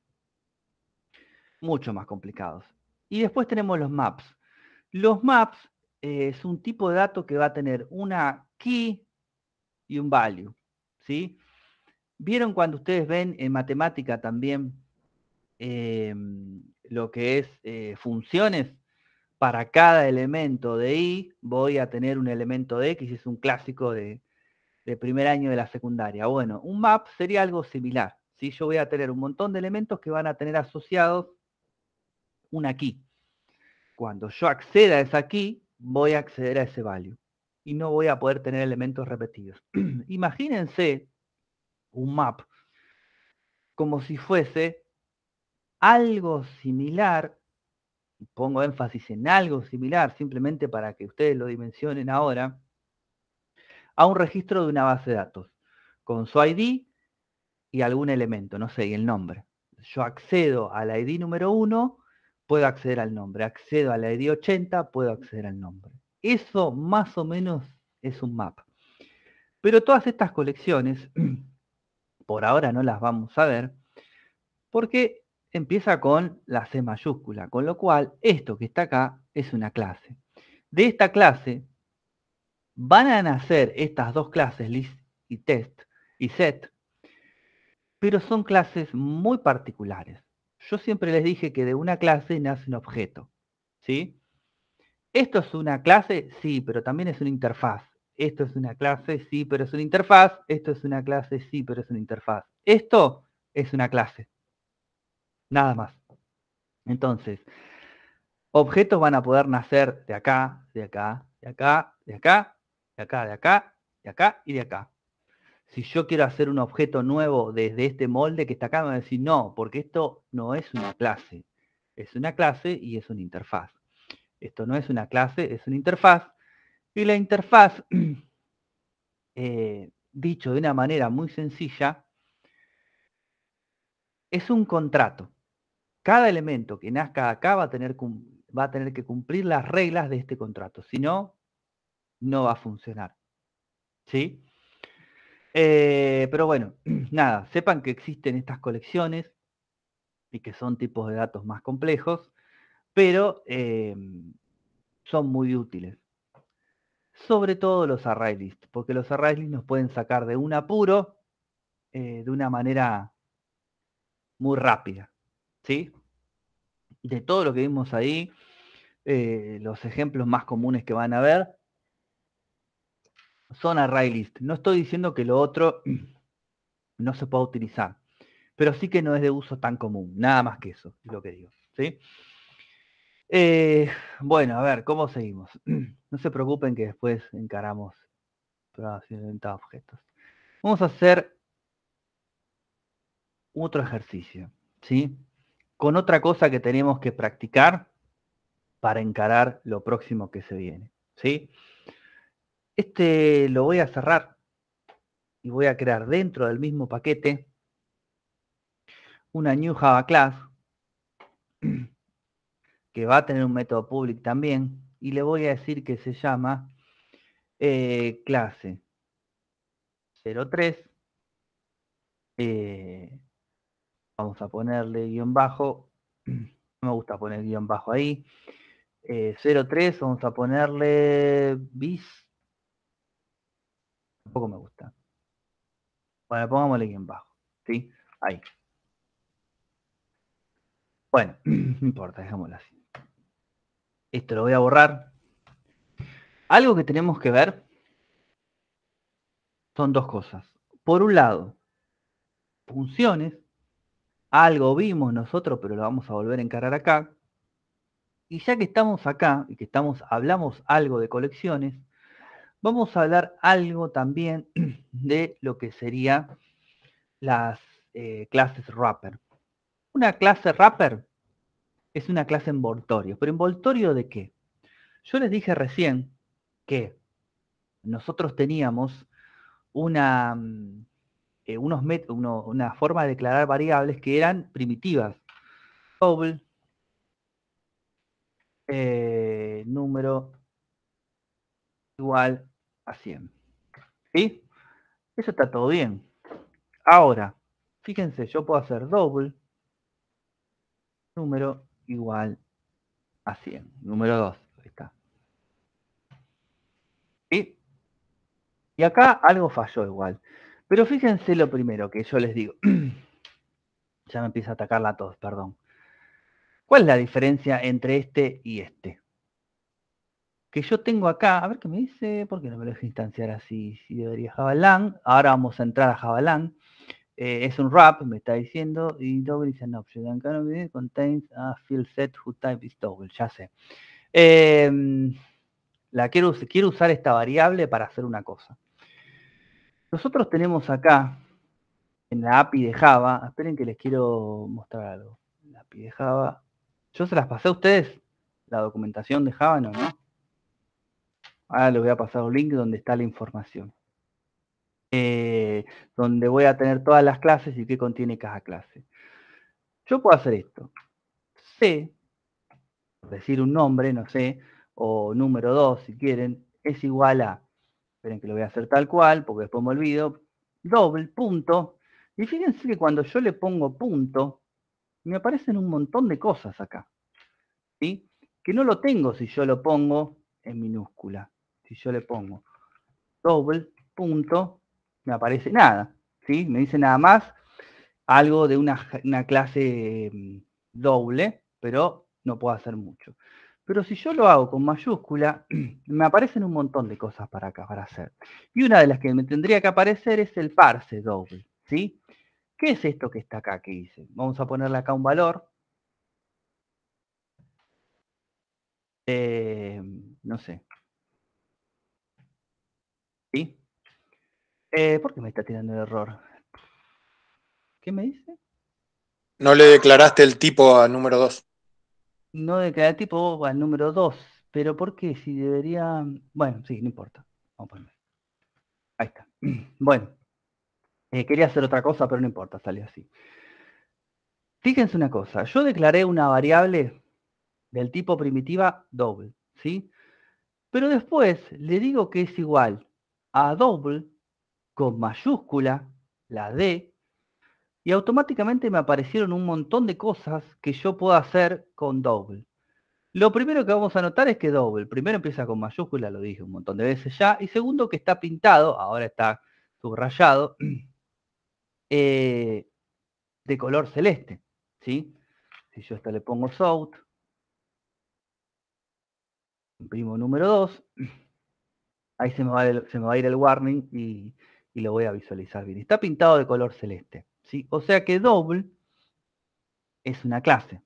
mucho más complicados. Y después tenemos los maps. Los maps es un tipo de dato que va a tener una key y un value, ¿sí? ¿Vieron cuando ustedes ven en matemática también lo que es funciones? Para cada elemento de y voy a tener un elemento de x, es un clásico de primer año de la secundaria. Bueno, un map sería algo similar, ¿sí? Yo voy a tener un montón de elementos que van a tener asociados una key. Cuando yo acceda a esa key, voy a acceder a ese value y no voy a poder tener elementos repetidos. Imagínense un map como si fuese algo similar, pongo énfasis en algo similar, simplemente para que ustedes lo dimensionen ahora, a un registro de una base de datos, con su ID y algún elemento, no sé, y el nombre. Yo accedo al ID número 1, puedo acceder al nombre. Accedo al ID 80, puedo acceder al nombre. Eso más o menos es un map. Pero todas estas colecciones, por ahora no las vamos a ver, porque empieza con la C mayúscula, con lo cual esto que está acá es una clase. De esta clase van a nacer estas dos clases, list y test y set, pero son clases muy particulares. Yo siempre les dije que de una clase nace un objeto, ¿sí? ¿Esto es una clase? Sí, pero también es una interfaz. Esto es una clase, sí, pero es una interfaz. Esto es una clase, sí, pero es una interfaz. Esto es una clase. Nada más. Entonces, objetos van a poder nacer de acá, de acá, de acá, de acá, de acá, de acá, de acá y de acá. Si yo quiero hacer un objeto nuevo desde este molde que está acá, me van a decir no, porque esto no es una clase. Es una clase y es una interfaz. Esto no es una clase, es una interfaz. Y la interfaz dicho de una manera muy sencilla, es un contrato. Cada elemento que nazca acá va a tener que cumplir las reglas de este contrato. Si no, no va a funcionar. ¿Sí? Pero bueno, nada, sepan que existen estas colecciones y que son tipos de datos más complejos, pero son muy útiles. Sobre todo los array list, porque los array list nos pueden sacar de un apuro de una manera muy rápida. ¿Sí? De todo lo que vimos ahí, los ejemplos más comunes que van a ver son array list. No estoy diciendo que lo otro no se pueda utilizar, pero sí que no es de uso tan común. Nada más que eso, es lo que digo. ¿Sí? Bueno, a ver, ¿cómo seguimos? No se preocupen que después encaramos programación orientada a objetos. Vamos a hacer otro ejercicio, ¿sí? Con otra cosa que tenemos que practicar para encarar lo próximo que se viene, ¿sí? Este lo voy a cerrar y voy a crear dentro del mismo paquete una new Java class que va a tener un método public también y le voy a decir que se llama clase 03. Vamos a ponerle guión bajo. No me gusta poner guión bajo ahí. 03, vamos a ponerle bis. Tampoco me gusta. Bueno, pongámosle guión bajo. ¿Sí? Ahí. Bueno, no importa, dejémoslo así. Esto lo voy a borrar. Algo que tenemos que ver son dos cosas. Por un lado, funciones. Algo vimos nosotros, pero lo vamos a volver a encarar acá. Y ya que estamos acá y que hablamos algo de colecciones, vamos a hablar algo también de lo que sería las clases wrapper. Una clase wrapper es una clase envoltorio. ¿Pero envoltorio de qué? Yo les dije recién que nosotros teníamos una forma de declarar variables que eran primitivas. Double, número igual a 100. ¿Sí? Eso está todo bien. Ahora, fíjense, yo puedo hacer double, número igual a 100. Número 2, ahí está. ¿Sí? Y acá algo falló igual. Pero fíjense lo primero que yo les digo. Ya me empieza a atacar la tos, perdón. ¿Cuál es la diferencia entre este y este? Que yo tengo acá, a ver qué me dice, ¿por qué no me lo deja instanciar así? Si debería Javalang. Ahora vamos a entrar a Javalang. Es un wrap, me está diciendo, y double is an option. And contains a field set whose type is double. Ya sé. Quiero usar esta variable para hacer una cosa. Nosotros tenemos acá, en la API de Java, esperen que les quiero mostrar algo. La API de Java. ¿Yo se las pasé a ustedes? La documentación de Java, no. Ahora les voy a pasar un link donde está la información. Donde voy a tener todas las clases y qué contiene cada clase. Yo puedo hacer esto. C, por decir un nombre, no sé, o número 2 si quieren, es igual a, esperen que lo voy a hacer tal cual, porque después me olvido, doble, punto, y fíjense que cuando yo le pongo punto, me aparecen un montón de cosas acá, ¿sí? Que no lo tengo si yo lo pongo en minúscula. Si yo le pongo doble, punto, me aparece nada, ¿sí? Me dice nada más algo de una clase doble, pero no puedo hacer mucho. Pero si yo lo hago con mayúscula, me aparecen un montón de cosas para acá, para hacer. Y una de las que me tendría que aparecer es el parse double, ¿sí? ¿Qué es esto que está acá que hice? Vamos a ponerle acá un valor. No sé. ¿Sí? ¿Por qué me está tirando el error? ¿Qué me dice?
No le declaraste el tipo a número 2.
No declaré tipo al número 2. Pero ¿por qué? Si debería... Bueno, sí, no importa. Vamos a poner. Ahí está. Bueno, quería hacer otra cosa, pero no importa, salió así. Fíjense una cosa, yo declaré una variable del tipo primitiva double, ¿sí? Pero después le digo que es igual a double con mayúscula, la D, y automáticamente me aparecieron un montón de cosas que yo puedo hacer con double. Lo primero que vamos a notar es que double, primero empieza con mayúscula, lo dije un montón de veces ya, y segundo que está pintado, ahora está subrayado, de color celeste, ¿sí? Si yo a esto le pongo south, imprimo número 2, ahí se me va a ir el warning y lo voy a visualizar bien. Está pintado de color celeste, ¿sí? O sea que double es una clase.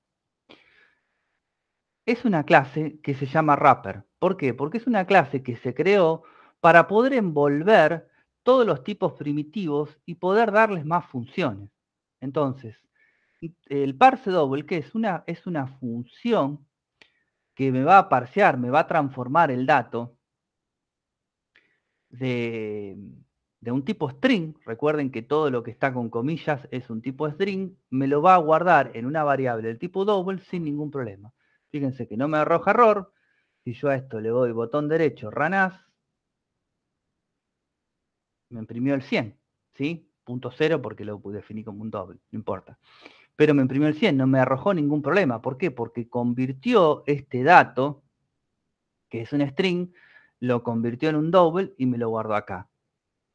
Es una clase que se llama wrapper. ¿Por qué? Porque es una clase que se creó para poder envolver todos los tipos primitivos y poder darles más funciones. Entonces, el parse double, ¿qué es? Es una función que me va a parsear, me va a transformar el dato de un tipo string. Recuerden que todo lo que está con comillas es un tipo string. Me lo va a guardar en una variable del tipo double sin ningún problema. Fíjense que no me arroja error. Si yo a esto le doy botón derecho, run as, me imprimió el 100, ¿sí? Punto cero porque lo definí como un double, no importa. Pero me imprimió el 100, no me arrojó ningún problema. ¿Por qué? Porque convirtió este dato, que es un string, lo convirtió en un double y me lo guardó acá,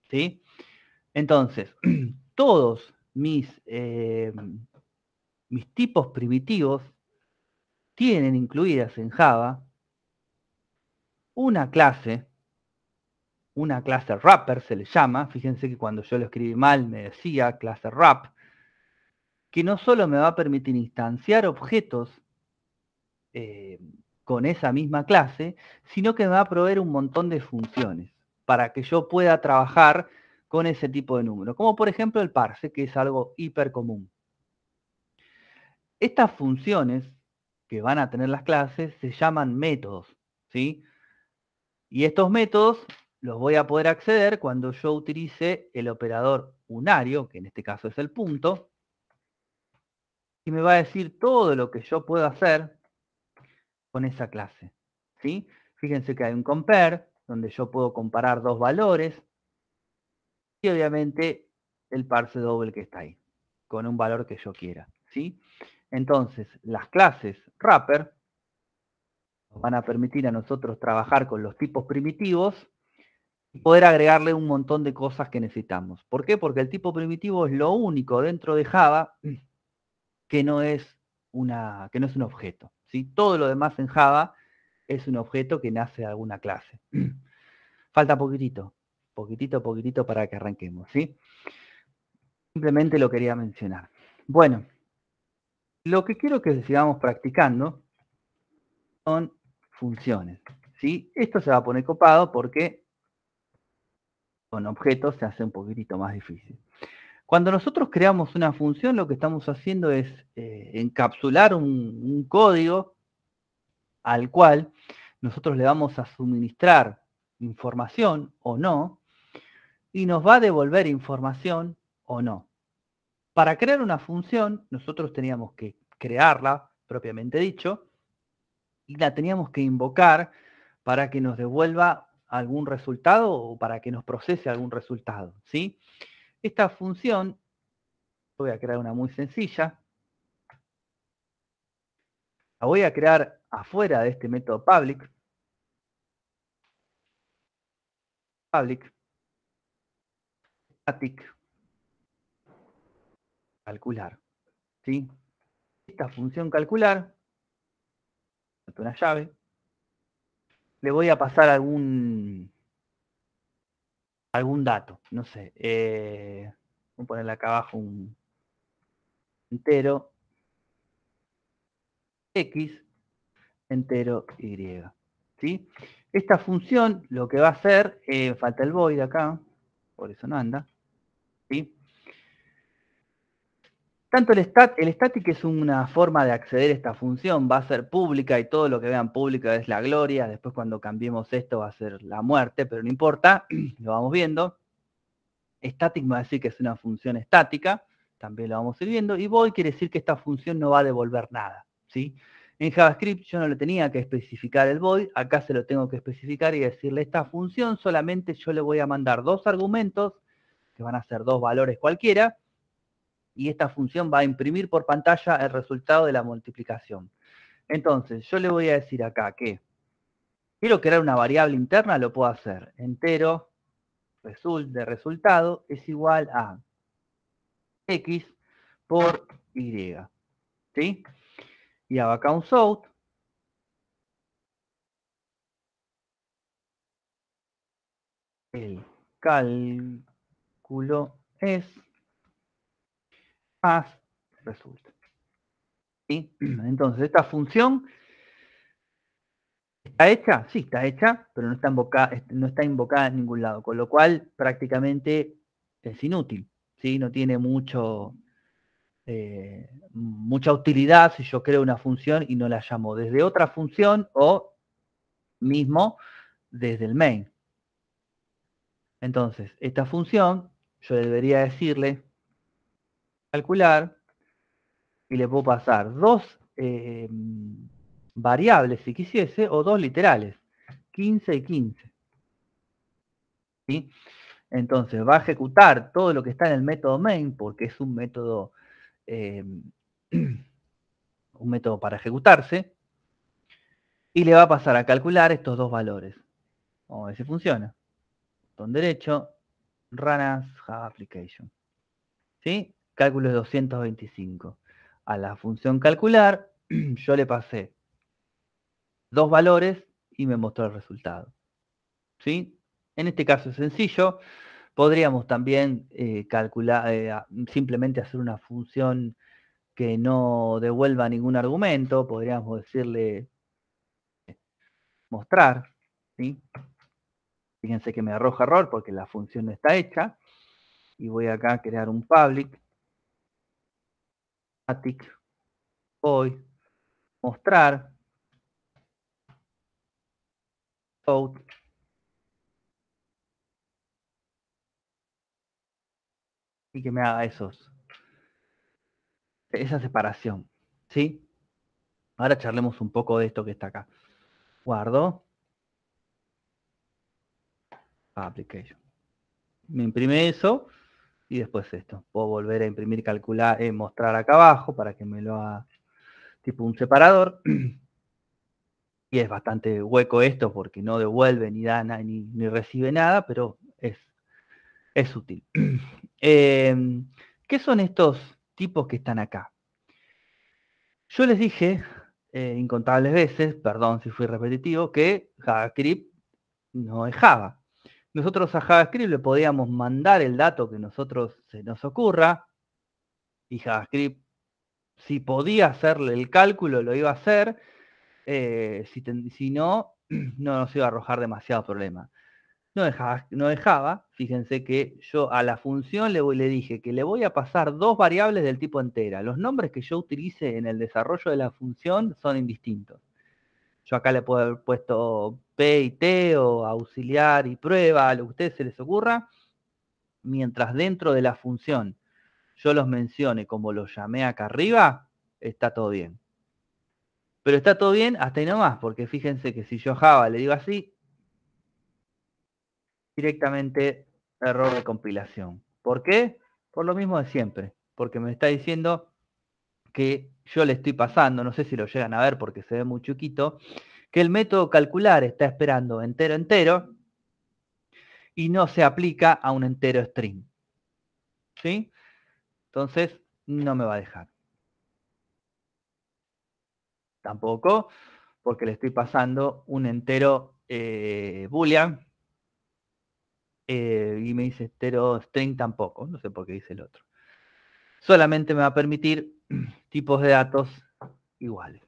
¿sí? Entonces, todos mis tipos primitivos tienen incluidas en Java una clase wrapper se le llama. Fíjense que cuando yo lo escribí mal me decía clase wrap, que no solo me va a permitir instanciar objetos con esa misma clase, sino que me va a proveer un montón de funciones para que yo pueda trabajar con ese tipo de número, como por ejemplo el parse, que es algo hiper común. Estas funciones que van a tener las clases se llaman métodos, ¿sí? Y estos métodos los voy a poder acceder cuando yo utilice el operador unario, que en este caso es el punto, y me va a decir todo lo que yo puedo hacer con esa clase, ¿sí? Fíjense que hay un compare, donde yo puedo comparar dos valores, y obviamente el parse double que está ahí, con un valor que yo quiera, ¿sí? Entonces, las clases wrapper nos van a permitir a nosotros trabajar con los tipos primitivos y poder agregarle un montón de cosas que necesitamos. ¿Por qué? Porque el tipo primitivo es lo único dentro de Java que no es un objeto, ¿sí? Todo lo demás en Java es un objeto que nace de alguna clase. Falta poquitito para que arranquemos, ¿sí? Simplemente lo quería mencionar. Bueno, lo que quiero que sigamos practicando son funciones, ¿sí? Esto se va a poner copado porque con objetos se hace un poquitito más difícil. Cuando nosotros creamos una función, lo que estamos haciendo es encapsular un código al cual nosotros le vamos a suministrar información o no, y nos va a devolver información o no. Para crear una función, nosotros teníamos que crearla, propiamente dicho, y la teníamos que invocar para que nos devuelva algún resultado o para que nos procese algún resultado, ¿sí? Esta función, voy a crear una muy sencilla, la voy a crear afuera de este método public, static, calcular, ¿sí? Esta función calcular, una llave, le voy a pasar algún dato, no sé, voy a ponerle acá abajo un entero x, entero y, ¿sí? Esta función lo que va a hacer, falta el void acá, por eso no anda, ¿sí? Tanto el static es una forma de acceder a esta función, va a ser pública y todo lo que vean pública es la gloria, después cuando cambiemos esto va a ser la muerte, pero no importa, lo vamos viendo. Static me va a decir que es una función estática, también lo vamos a ir viendo, y void quiere decir que esta función no va a devolver nada, ¿sí? En JavaScript yo no le tenía que especificar el void, acá se lo tengo que especificar y decirle esta función solamente yo le voy a mandar 2 argumentos, que van a ser 2 valores cualquiera, y esta función va a imprimir por pantalla el resultado de la multiplicación. Entonces, yo le voy a decir acá que quiero crear una variable interna, lo puedo hacer. Entero de resultado es igual a x por y. ¿Sí? Y hago acá un south. El cálculo es más resulta. ¿Sí? Entonces, esta función ¿está hecha? Sí, está hecha, pero no está invocada en ningún lado, con lo cual prácticamente es inútil, ¿sí? No tiene mucha utilidad si yo creo una función y no la llamo desde otra función o mismo desde el main. Entonces, esta función yo debería decirle calcular y le puedo pasar 2 variables si quisiese o 2 literales, 15 y 15. ¿Sí? Entonces va a ejecutar todo lo que está en el método main, porque es un método para ejecutarse, y le va a pasar a calcular estos 2 valores. Vamos a ver si funciona. Botón derecho, Run as Java Application. ¿Sí? Cálculo es 225. A la función calcular, yo le pasé 2 valores y me mostró el resultado. ¿Sí? En este caso es sencillo. Podríamos también calcular, simplemente hacer una función que no devuelva ningún argumento, podríamos decirle mostrar, ¿sí? Fíjense que me arroja error porque la función no está hecha, y voy acá a crear un public, static, void, mostrar, out, y que me haga esa separación, ¿sí? Ahora charlemos un poco de esto que está acá. Guardo. Application. Me imprime eso y después esto. Puedo volver a imprimir, calcular, mostrar acá abajo para que me lo haga tipo un separador. Y es bastante hueco esto porque no devuelve ni da ni recibe nada, pero es útil. ¿Qué son estos tipos que están acá? Yo les dije incontables veces, perdón si fui repetitivo, que JavaScript no es Java. Nosotros a JavaScript le podíamos mandar el dato que nosotros se nos ocurra, y JavaScript, si podía hacerle el cálculo, lo iba a hacer. Si no, no nos iba a arrojar demasiado problema. No dejaba, fíjense que yo a la función le dije que le voy a pasar 2 variables del tipo entera. Los nombres que yo utilice en el desarrollo de la función son indistintos. Yo acá le puedo haber puesto P y T o auxiliar y prueba, lo que a ustedes se les ocurra, mientras dentro de la función yo los mencione como los llamé acá arriba, está todo bien. Pero está todo bien hasta ahí nomás, porque fíjense que si yo Java le digo así, directamente error de compilación. ¿Por qué? Por lo mismo de siempre, porque me está diciendo que yo le estoy pasando, no sé si lo llegan a ver porque se ve muy chiquito, que el método calcular está esperando entero entero y no se aplica a un entero string. ¿Sí? Entonces no me va a dejar. Tampoco porque le estoy pasando un entero boolean y me dice entero string tampoco, no sé por qué dice el otro. Solamente me va a permitir tipos de datos iguales.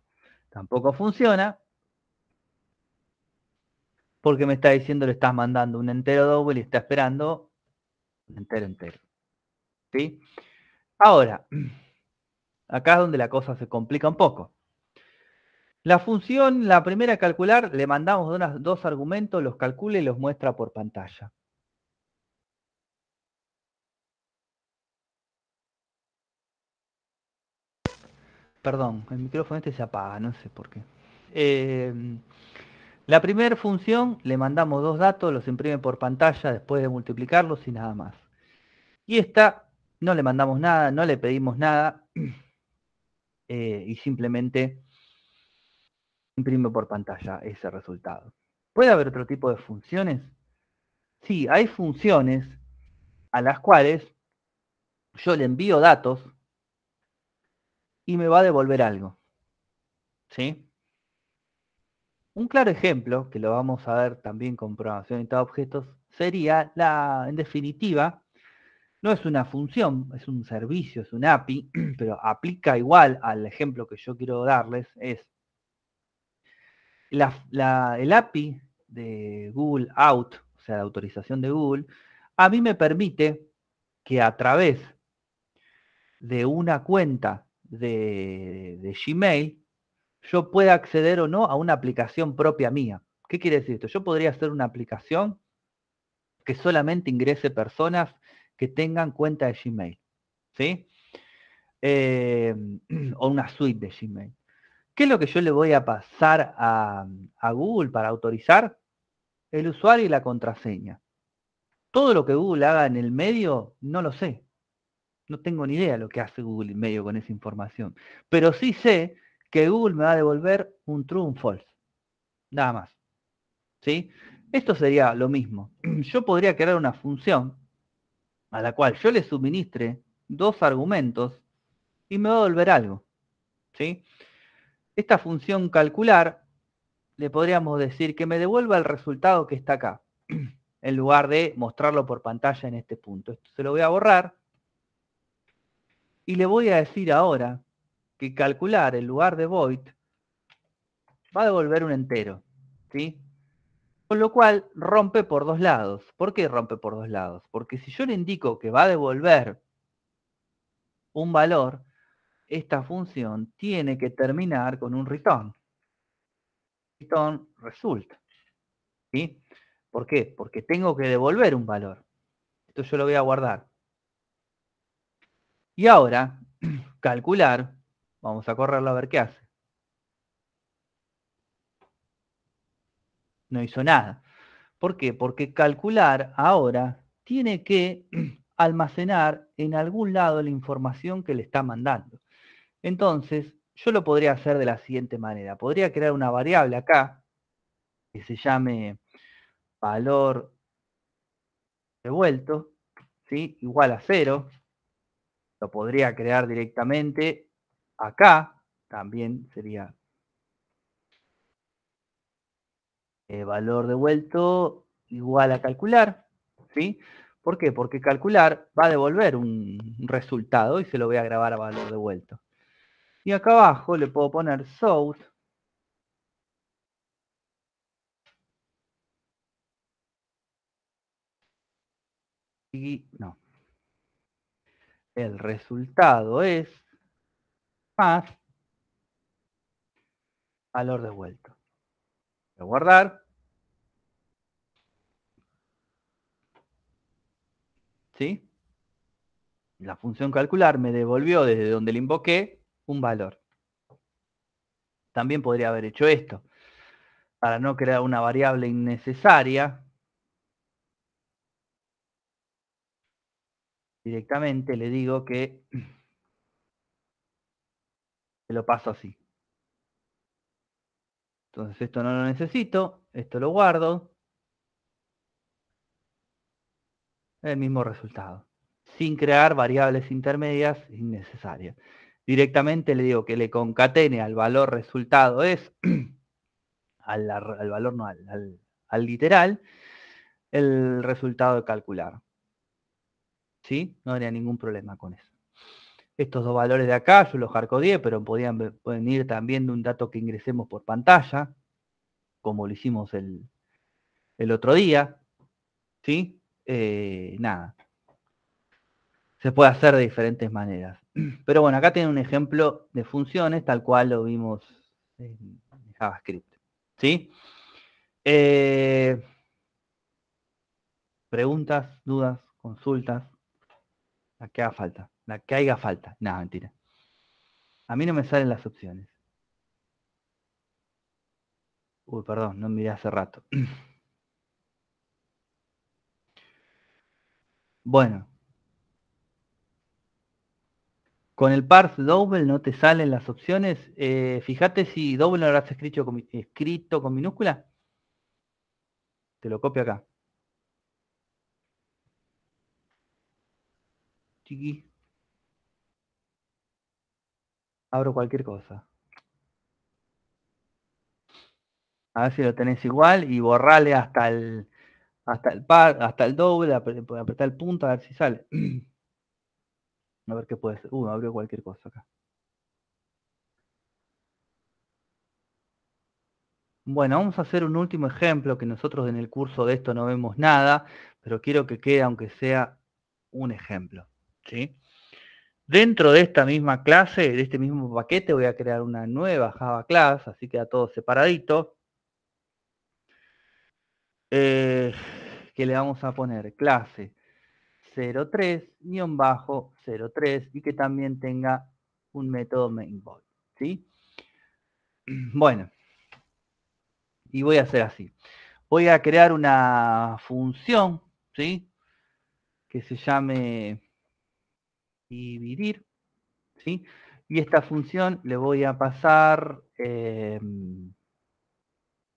Tampoco funciona porque me está diciendo le estás mandando un entero doble y está esperando un entero entero. ¿Sí? Ahora, acá es donde la cosa se complica un poco. La función, la primera a calcular, le mandamos 2 argumentos, los calcula y los muestra por pantalla. Perdón, el micrófono este se apaga, no sé por qué. La primera función le mandamos 2 datos, los imprime por pantalla después de multiplicarlos y nada más. Y esta no le mandamos nada, no le pedimos nada y simplemente imprime por pantalla ese resultado. ¿Puede haber otro tipo de funciones? Sí, hay funciones a las cuales yo le envío datos y me va a devolver algo. ¿Sí? Un claro ejemplo, que lo vamos a ver también con programación orientada a objetos, sería en definitiva, no es una función, es un servicio, es un API, pero aplica igual al ejemplo que yo quiero darles, es el API de Google Out, o sea, la autorización de Google, a mí me permite que a través de una cuenta de Gmail, yo pueda acceder o no a una aplicación propia mía. ¿Qué quiere decir esto? Yo podría hacer una aplicación que solamente ingrese personas que tengan cuenta de Gmail, ¿sí? O una suite de Gmail. ¿Qué es lo que yo le voy a pasar a Google para autorizar? El usuario y la contraseña. Todo lo que Google haga en el medio, no lo sé. No tengo ni idea de lo que hace Google en medio con esa información. Pero sí sé que Google me va a devolver un true o un false. Nada más. ¿Sí? Esto sería lo mismo. Yo podría crear una función a la cual yo le suministre 2 argumentos y me va a devolver algo. ¿Sí? Esta función calcular, le podríamos decir que me devuelva el resultado que está acá, en lugar de mostrarlo por pantalla en este punto. Esto se lo voy a borrar y le voy a decir ahora que calcular en lugar de void va a devolver un entero. ¿Sí? Con lo cual rompe por 2 lados. ¿Por qué rompe por 2 lados? Porque si yo le indico que va a devolver un valor, esta función tiene que terminar con un return. Return result. ¿Sí? ¿Por qué? Porque tengo que devolver un valor. Esto yo lo voy a guardar. Y ahora, calcular, vamos a correrlo a ver qué hace. No hizo nada. ¿Por qué? Porque calcular ahora tiene que almacenar en algún lado la información que le está mandando. Entonces, yo lo podría hacer de la siguiente manera. Podría crear una variable acá que se llame valor devuelto, ¿sí? Igual a 0. Lo podría crear directamente acá. También sería valor devuelto igual a calcular, ¿sí? ¿Por qué? Porque calcular va a devolver un resultado y se lo voy a grabar a valor devuelto. Y acá abajo le puedo poner source y no. El resultado es más valor devuelto. Voy a guardar. ¿Sí? La función calcular me devolvió desde donde le invoqué un valor. También podría haber hecho esto. Para no crear una variable innecesaria, directamente le digo que se lo paso así. Entonces esto no lo necesito, esto lo guardo, el mismo resultado, sin crear variables intermedias innecesarias. Directamente le digo que le concatene al valor resultado es, al valor no, al literal, el resultado de calcular. ¿Sí? No habría ningún problema con eso. Estos 2 valores de acá yo los hardcodeé, pero pueden ir también de un dato que ingresemos por pantalla, como lo hicimos el otro día. ¿Sí? Nada. Se puede hacer de diferentes maneras. Pero bueno, acá tiene un ejemplo de funciones tal cual lo vimos en JavaScript. ¿Sí? Preguntas, dudas, consultas. La que haga falta. La que haya falta. Nada, mentira. A mí no me salen las opciones. Uy, perdón, no miré hace rato. Bueno. Con el parse double no te salen las opciones. Fíjate si double lo habrás escrito con minúscula. Te lo copio acá. Chiqui. Abro cualquier cosa. A ver si lo tenés igual y borrale hasta el doble, apretar el punto a ver si sale. A ver qué puede ser. Me abrió cualquier cosa acá. Bueno, vamos a hacer un último ejemplo, que nosotros en el curso de esto no vemos nada, pero quiero que quede aunque sea un ejemplo. ¿Sí? Dentro de esta misma clase, de este mismo paquete, voy a crear una nueva Java Class, así queda todo separadito. Que le vamos a poner clase 03-03 y que también tenga un método mainBody, ¿sí? Bueno, y voy a hacer así. Voy a crear una función, ¿sí? Que se llame dividir, ¿sí? Y esta función le voy a pasar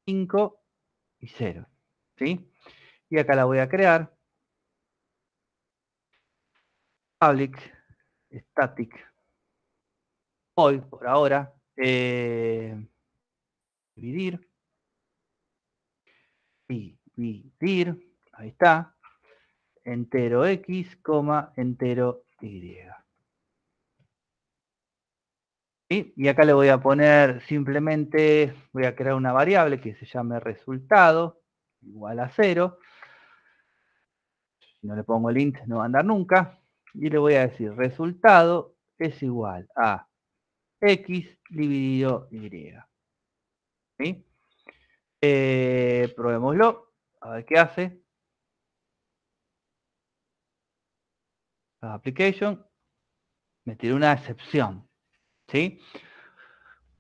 5 y 0, ¿sí? Y acá la voy a crear. Public static void por ahora. Dividir. Ahí está. Entero X, entero Y. ¿Sí? Y acá le voy a poner simplemente, voy a crear una variable que se llame resultado igual a 0. Si no le pongo el int no va a andar nunca. Y le voy a decir resultado es igual a X dividido Y. ¿Sí? Probémoslo, a ver qué hace. Application, me tiró una excepción. ¿Sí?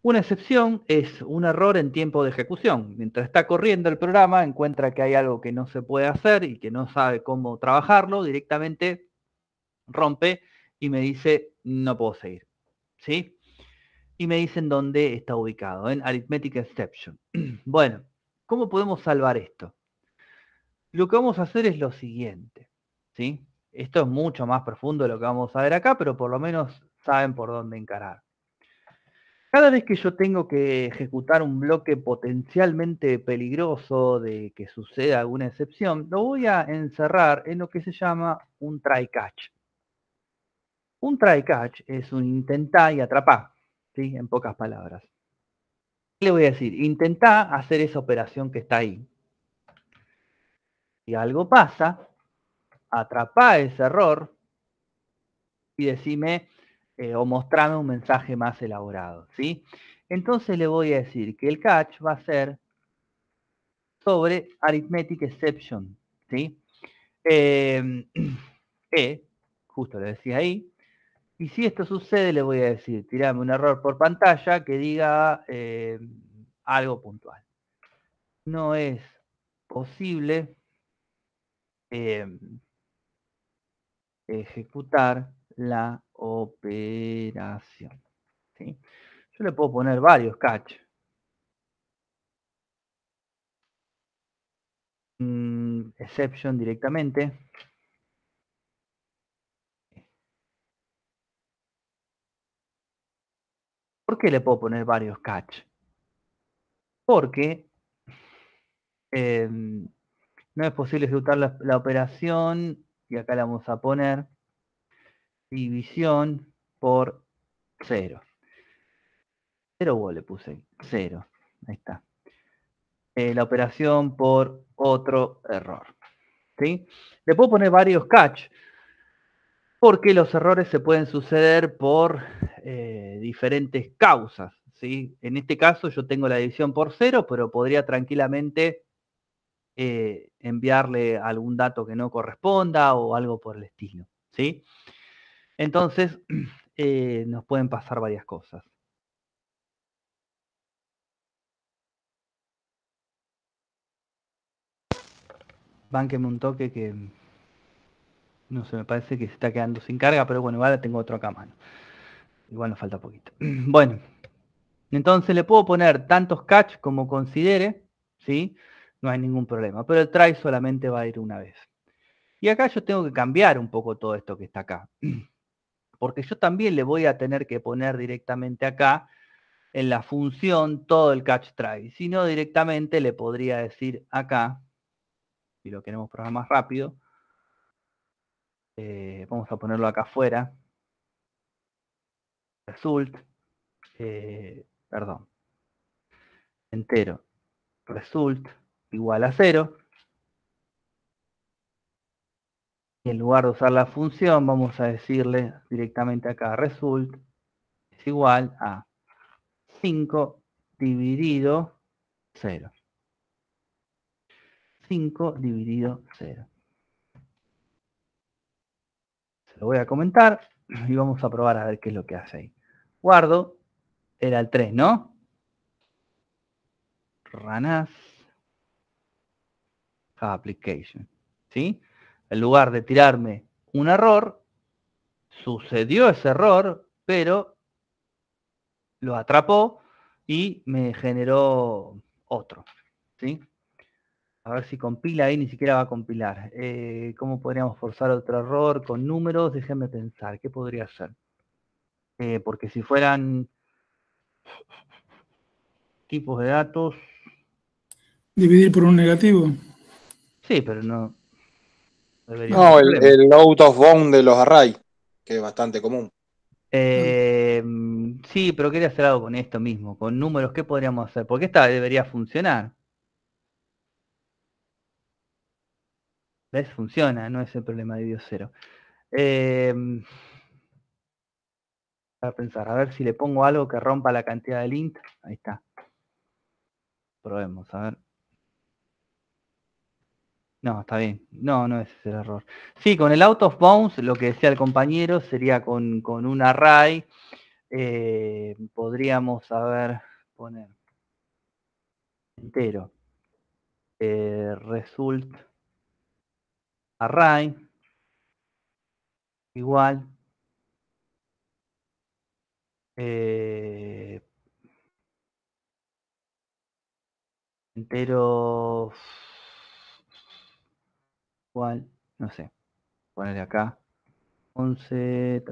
Una excepción es un error en tiempo de ejecución. Mientras está corriendo el programa, encuentra que hay algo que no se puede hacer y que no sabe cómo trabajarlo, directamente rompe y me dice no puedo seguir. ¿Sí? Y me dicen dónde está ubicado, en Arithmetic Exception. Bueno, ¿cómo podemos salvar esto? Lo que vamos a hacer es lo siguiente, ¿sí? Esto es mucho más profundo de lo que vamos a ver acá, pero por lo menos saben por dónde encarar. Cada vez que yo tengo que ejecutar un bloque potencialmente peligroso de que suceda alguna excepción, lo voy a encerrar en lo que se llama un try-catch. Un try-catch es un intentá y atrapá, ¿sí? En pocas palabras. ¿Qué le voy a decir? Intentá hacer esa operación que está ahí. Si algo pasa, atrapá ese error y decime o mostrame un mensaje más elaborado, ¿sí? Entonces le voy a decir que el catch va a ser sobre Arithmetic Exception, ¿sí? Justo lo decía ahí. Y si esto sucede, le voy a decir, tirame un error por pantalla que diga algo puntual. No es posible ejecutar la operación. ¿Sí? Yo le puedo poner varios catch. Exception directamente. ¿Por qué le puedo poner varios catch? Porque no es posible ejecutar la operación, y acá la vamos a poner, división por 0. 0 le puse 0. Ahí está. La operación por otro error. ¿Sí? Le puedo poner varios catch, porque los errores se pueden suceder por diferentes causas. ¿Sí? En este caso yo tengo la división por 0, pero podría tranquilamente enviarle algún dato que no corresponda o algo por el estilo. ¿Sí? Entonces, nos pueden pasar varias cosas. Bánqueme un toque que no sé, me parece que se está quedando sin carga, pero bueno, igual tengo otro acá a mano. Igual nos falta poquito. Bueno, entonces le puedo poner tantos catch como considere, ¿sí? No hay ningún problema, pero el try solamente va a ir una vez. Y acá yo tengo que cambiar un poco todo esto que está acá. Porque yo también le voy a tener que poner directamente acá en la función todo el catch try. Si no, directamente le podría decir acá, si lo queremos programar rápido, vamos a ponerlo acá afuera, result, perdón, entero, result igual a 0. Y en lugar de usar la función, vamos a decirle directamente acá, result es igual a 5 dividido 0. 5 dividido 0. Se lo voy a comentar y vamos a probar a ver qué es lo que hace ahí. Guardo, era el 3, ¿no? Run as application, ¿sí? En lugar de tirarme un error, sucedió ese error, pero lo atrapó y me generó otro, ¿sí? A ver si compila ahí, ni siquiera va a compilar. ¿Cómo podríamos forzar otro error con números? Déjenme pensar, ¿qué podría ser? Porque si fueran tipos de datos...
Dividir por un negativo.
Sí, pero no debería
No,
ser problema.
el out of bound de los array, que es bastante común.
Sí, pero quería hacer algo con esto mismo, con números, ¿qué podríamos hacer? Porque esta debería funcionar. ¿Ves? Funciona, no es el problema de Dios 0. A pensar, a ver si le pongo algo que rompa la cantidad del int. Ahí está. Probemos, a ver. No, está bien. No, no es ese el error. Sí, con el out of bounds, lo que decía el compañero, sería con un array. Podríamos, a ver, poner entero. Result array igual entero igual, no sé, ponerle acá 11,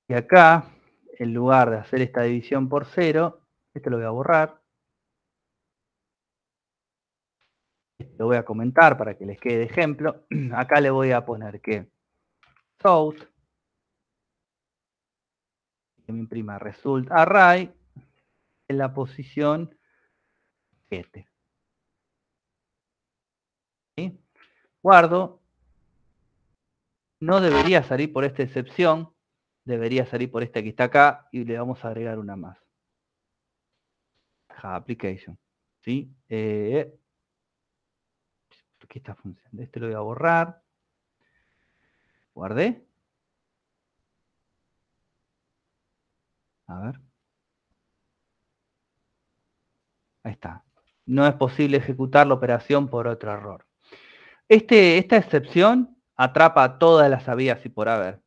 y acá, en lugar de hacer esta división por 0, esto lo voy a borrar, lo voy a comentar para que les quede de ejemplo. Acá le voy a poner que south, que me imprima result array, en la posición 7. ¿Sí? Guardo, no debería salir por esta excepción, debería salir por esta que está acá y le vamos a agregar una más. Application. ¿Sí? ¿Qué esta función? Este lo voy a borrar. Guardé. A ver. Ahí está. No es posible ejecutar la operación por otro error. Esta excepción atrapa todas las habidas y por haber.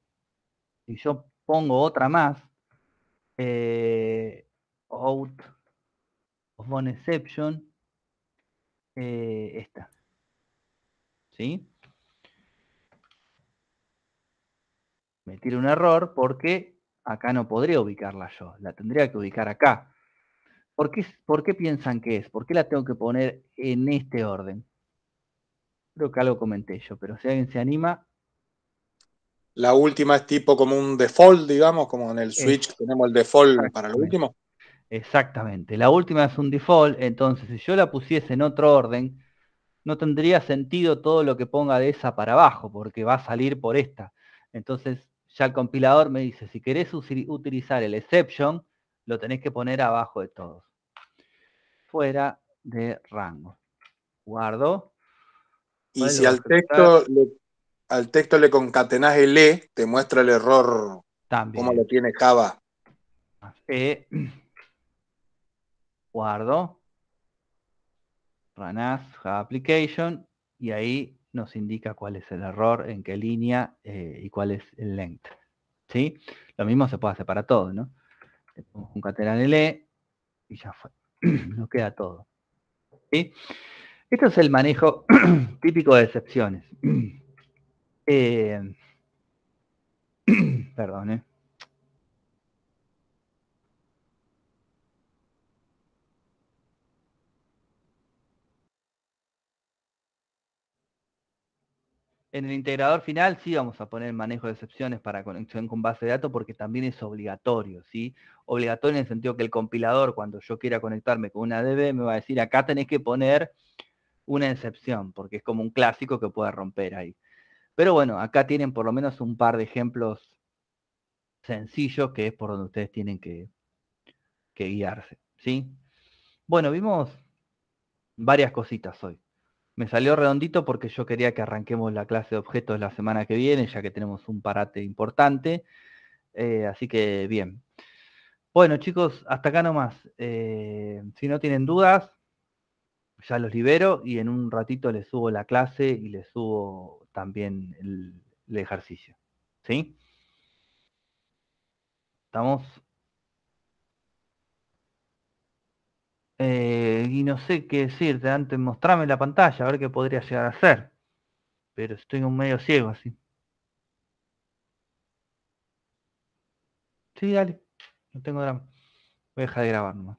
Si yo pongo otra más, out of one exception, esta. ¿Sí? Me tira un error porque acá no podría ubicarla yo. La tendría que ubicar acá. ¿Por qué piensan que es? ¿Por qué la tengo que poner en este orden? Creo que algo comenté yo, pero si alguien se anima...
La última es tipo como un default, digamos, como en el switch tenemos el default para lo último.
Exactamente. La última es un default, entonces si yo la pusiese en otro orden, no tendría sentido todo lo que ponga de esa para abajo, porque va a salir por esta. Entonces ya el compilador me dice, si querés utilizar el exception, lo tenés que poner abajo de todos. Fuera de rango. Guardo.
Y si al texto al texto le concatenás el E, te muestra el error
También.
como lo tiene Java.
Guardo. Run as Java application. Y ahí nos indica cuál es el error, en qué línea y cuál es el length. ¿Sí? Lo mismo se puede hacer para todo, ¿no? Le pongo concatenar el E y ya fue. Nos queda todo. ¿Sí? Esto es el manejo típico de excepciones. Perdón, En el integrador final sí vamos a poner manejo de excepciones para conexión con base de datos porque también es obligatorio, ¿sí? Obligatorio en el sentido que el compilador, cuando yo quiera conectarme con una DB, me va a decir, acá tenés que poner una excepción, porque es como un clásico que puede romper ahí. Pero bueno, acá tienen por lo menos un par de ejemplos sencillos que es por donde ustedes tienen que guiarse, ¿sí? Bueno, vimos varias cositas hoy. Me salió redondito porque yo quería que arranquemos la clase de objetos la semana que viene, ya que tenemos un parate importante. Así que bien. Bueno, chicos, hasta acá nomás. Si no tienen dudas, ya los libero y en un ratito les subo la clase y les subo también el ejercicio. ¿Sí? ¿Estamos? Y no sé qué decirte antes, mostrame la pantalla, a ver qué podría llegar a hacer. Pero estoy un medio ciego así. Sí, dale, no tengo drama. Voy a dejar de grabar nomás.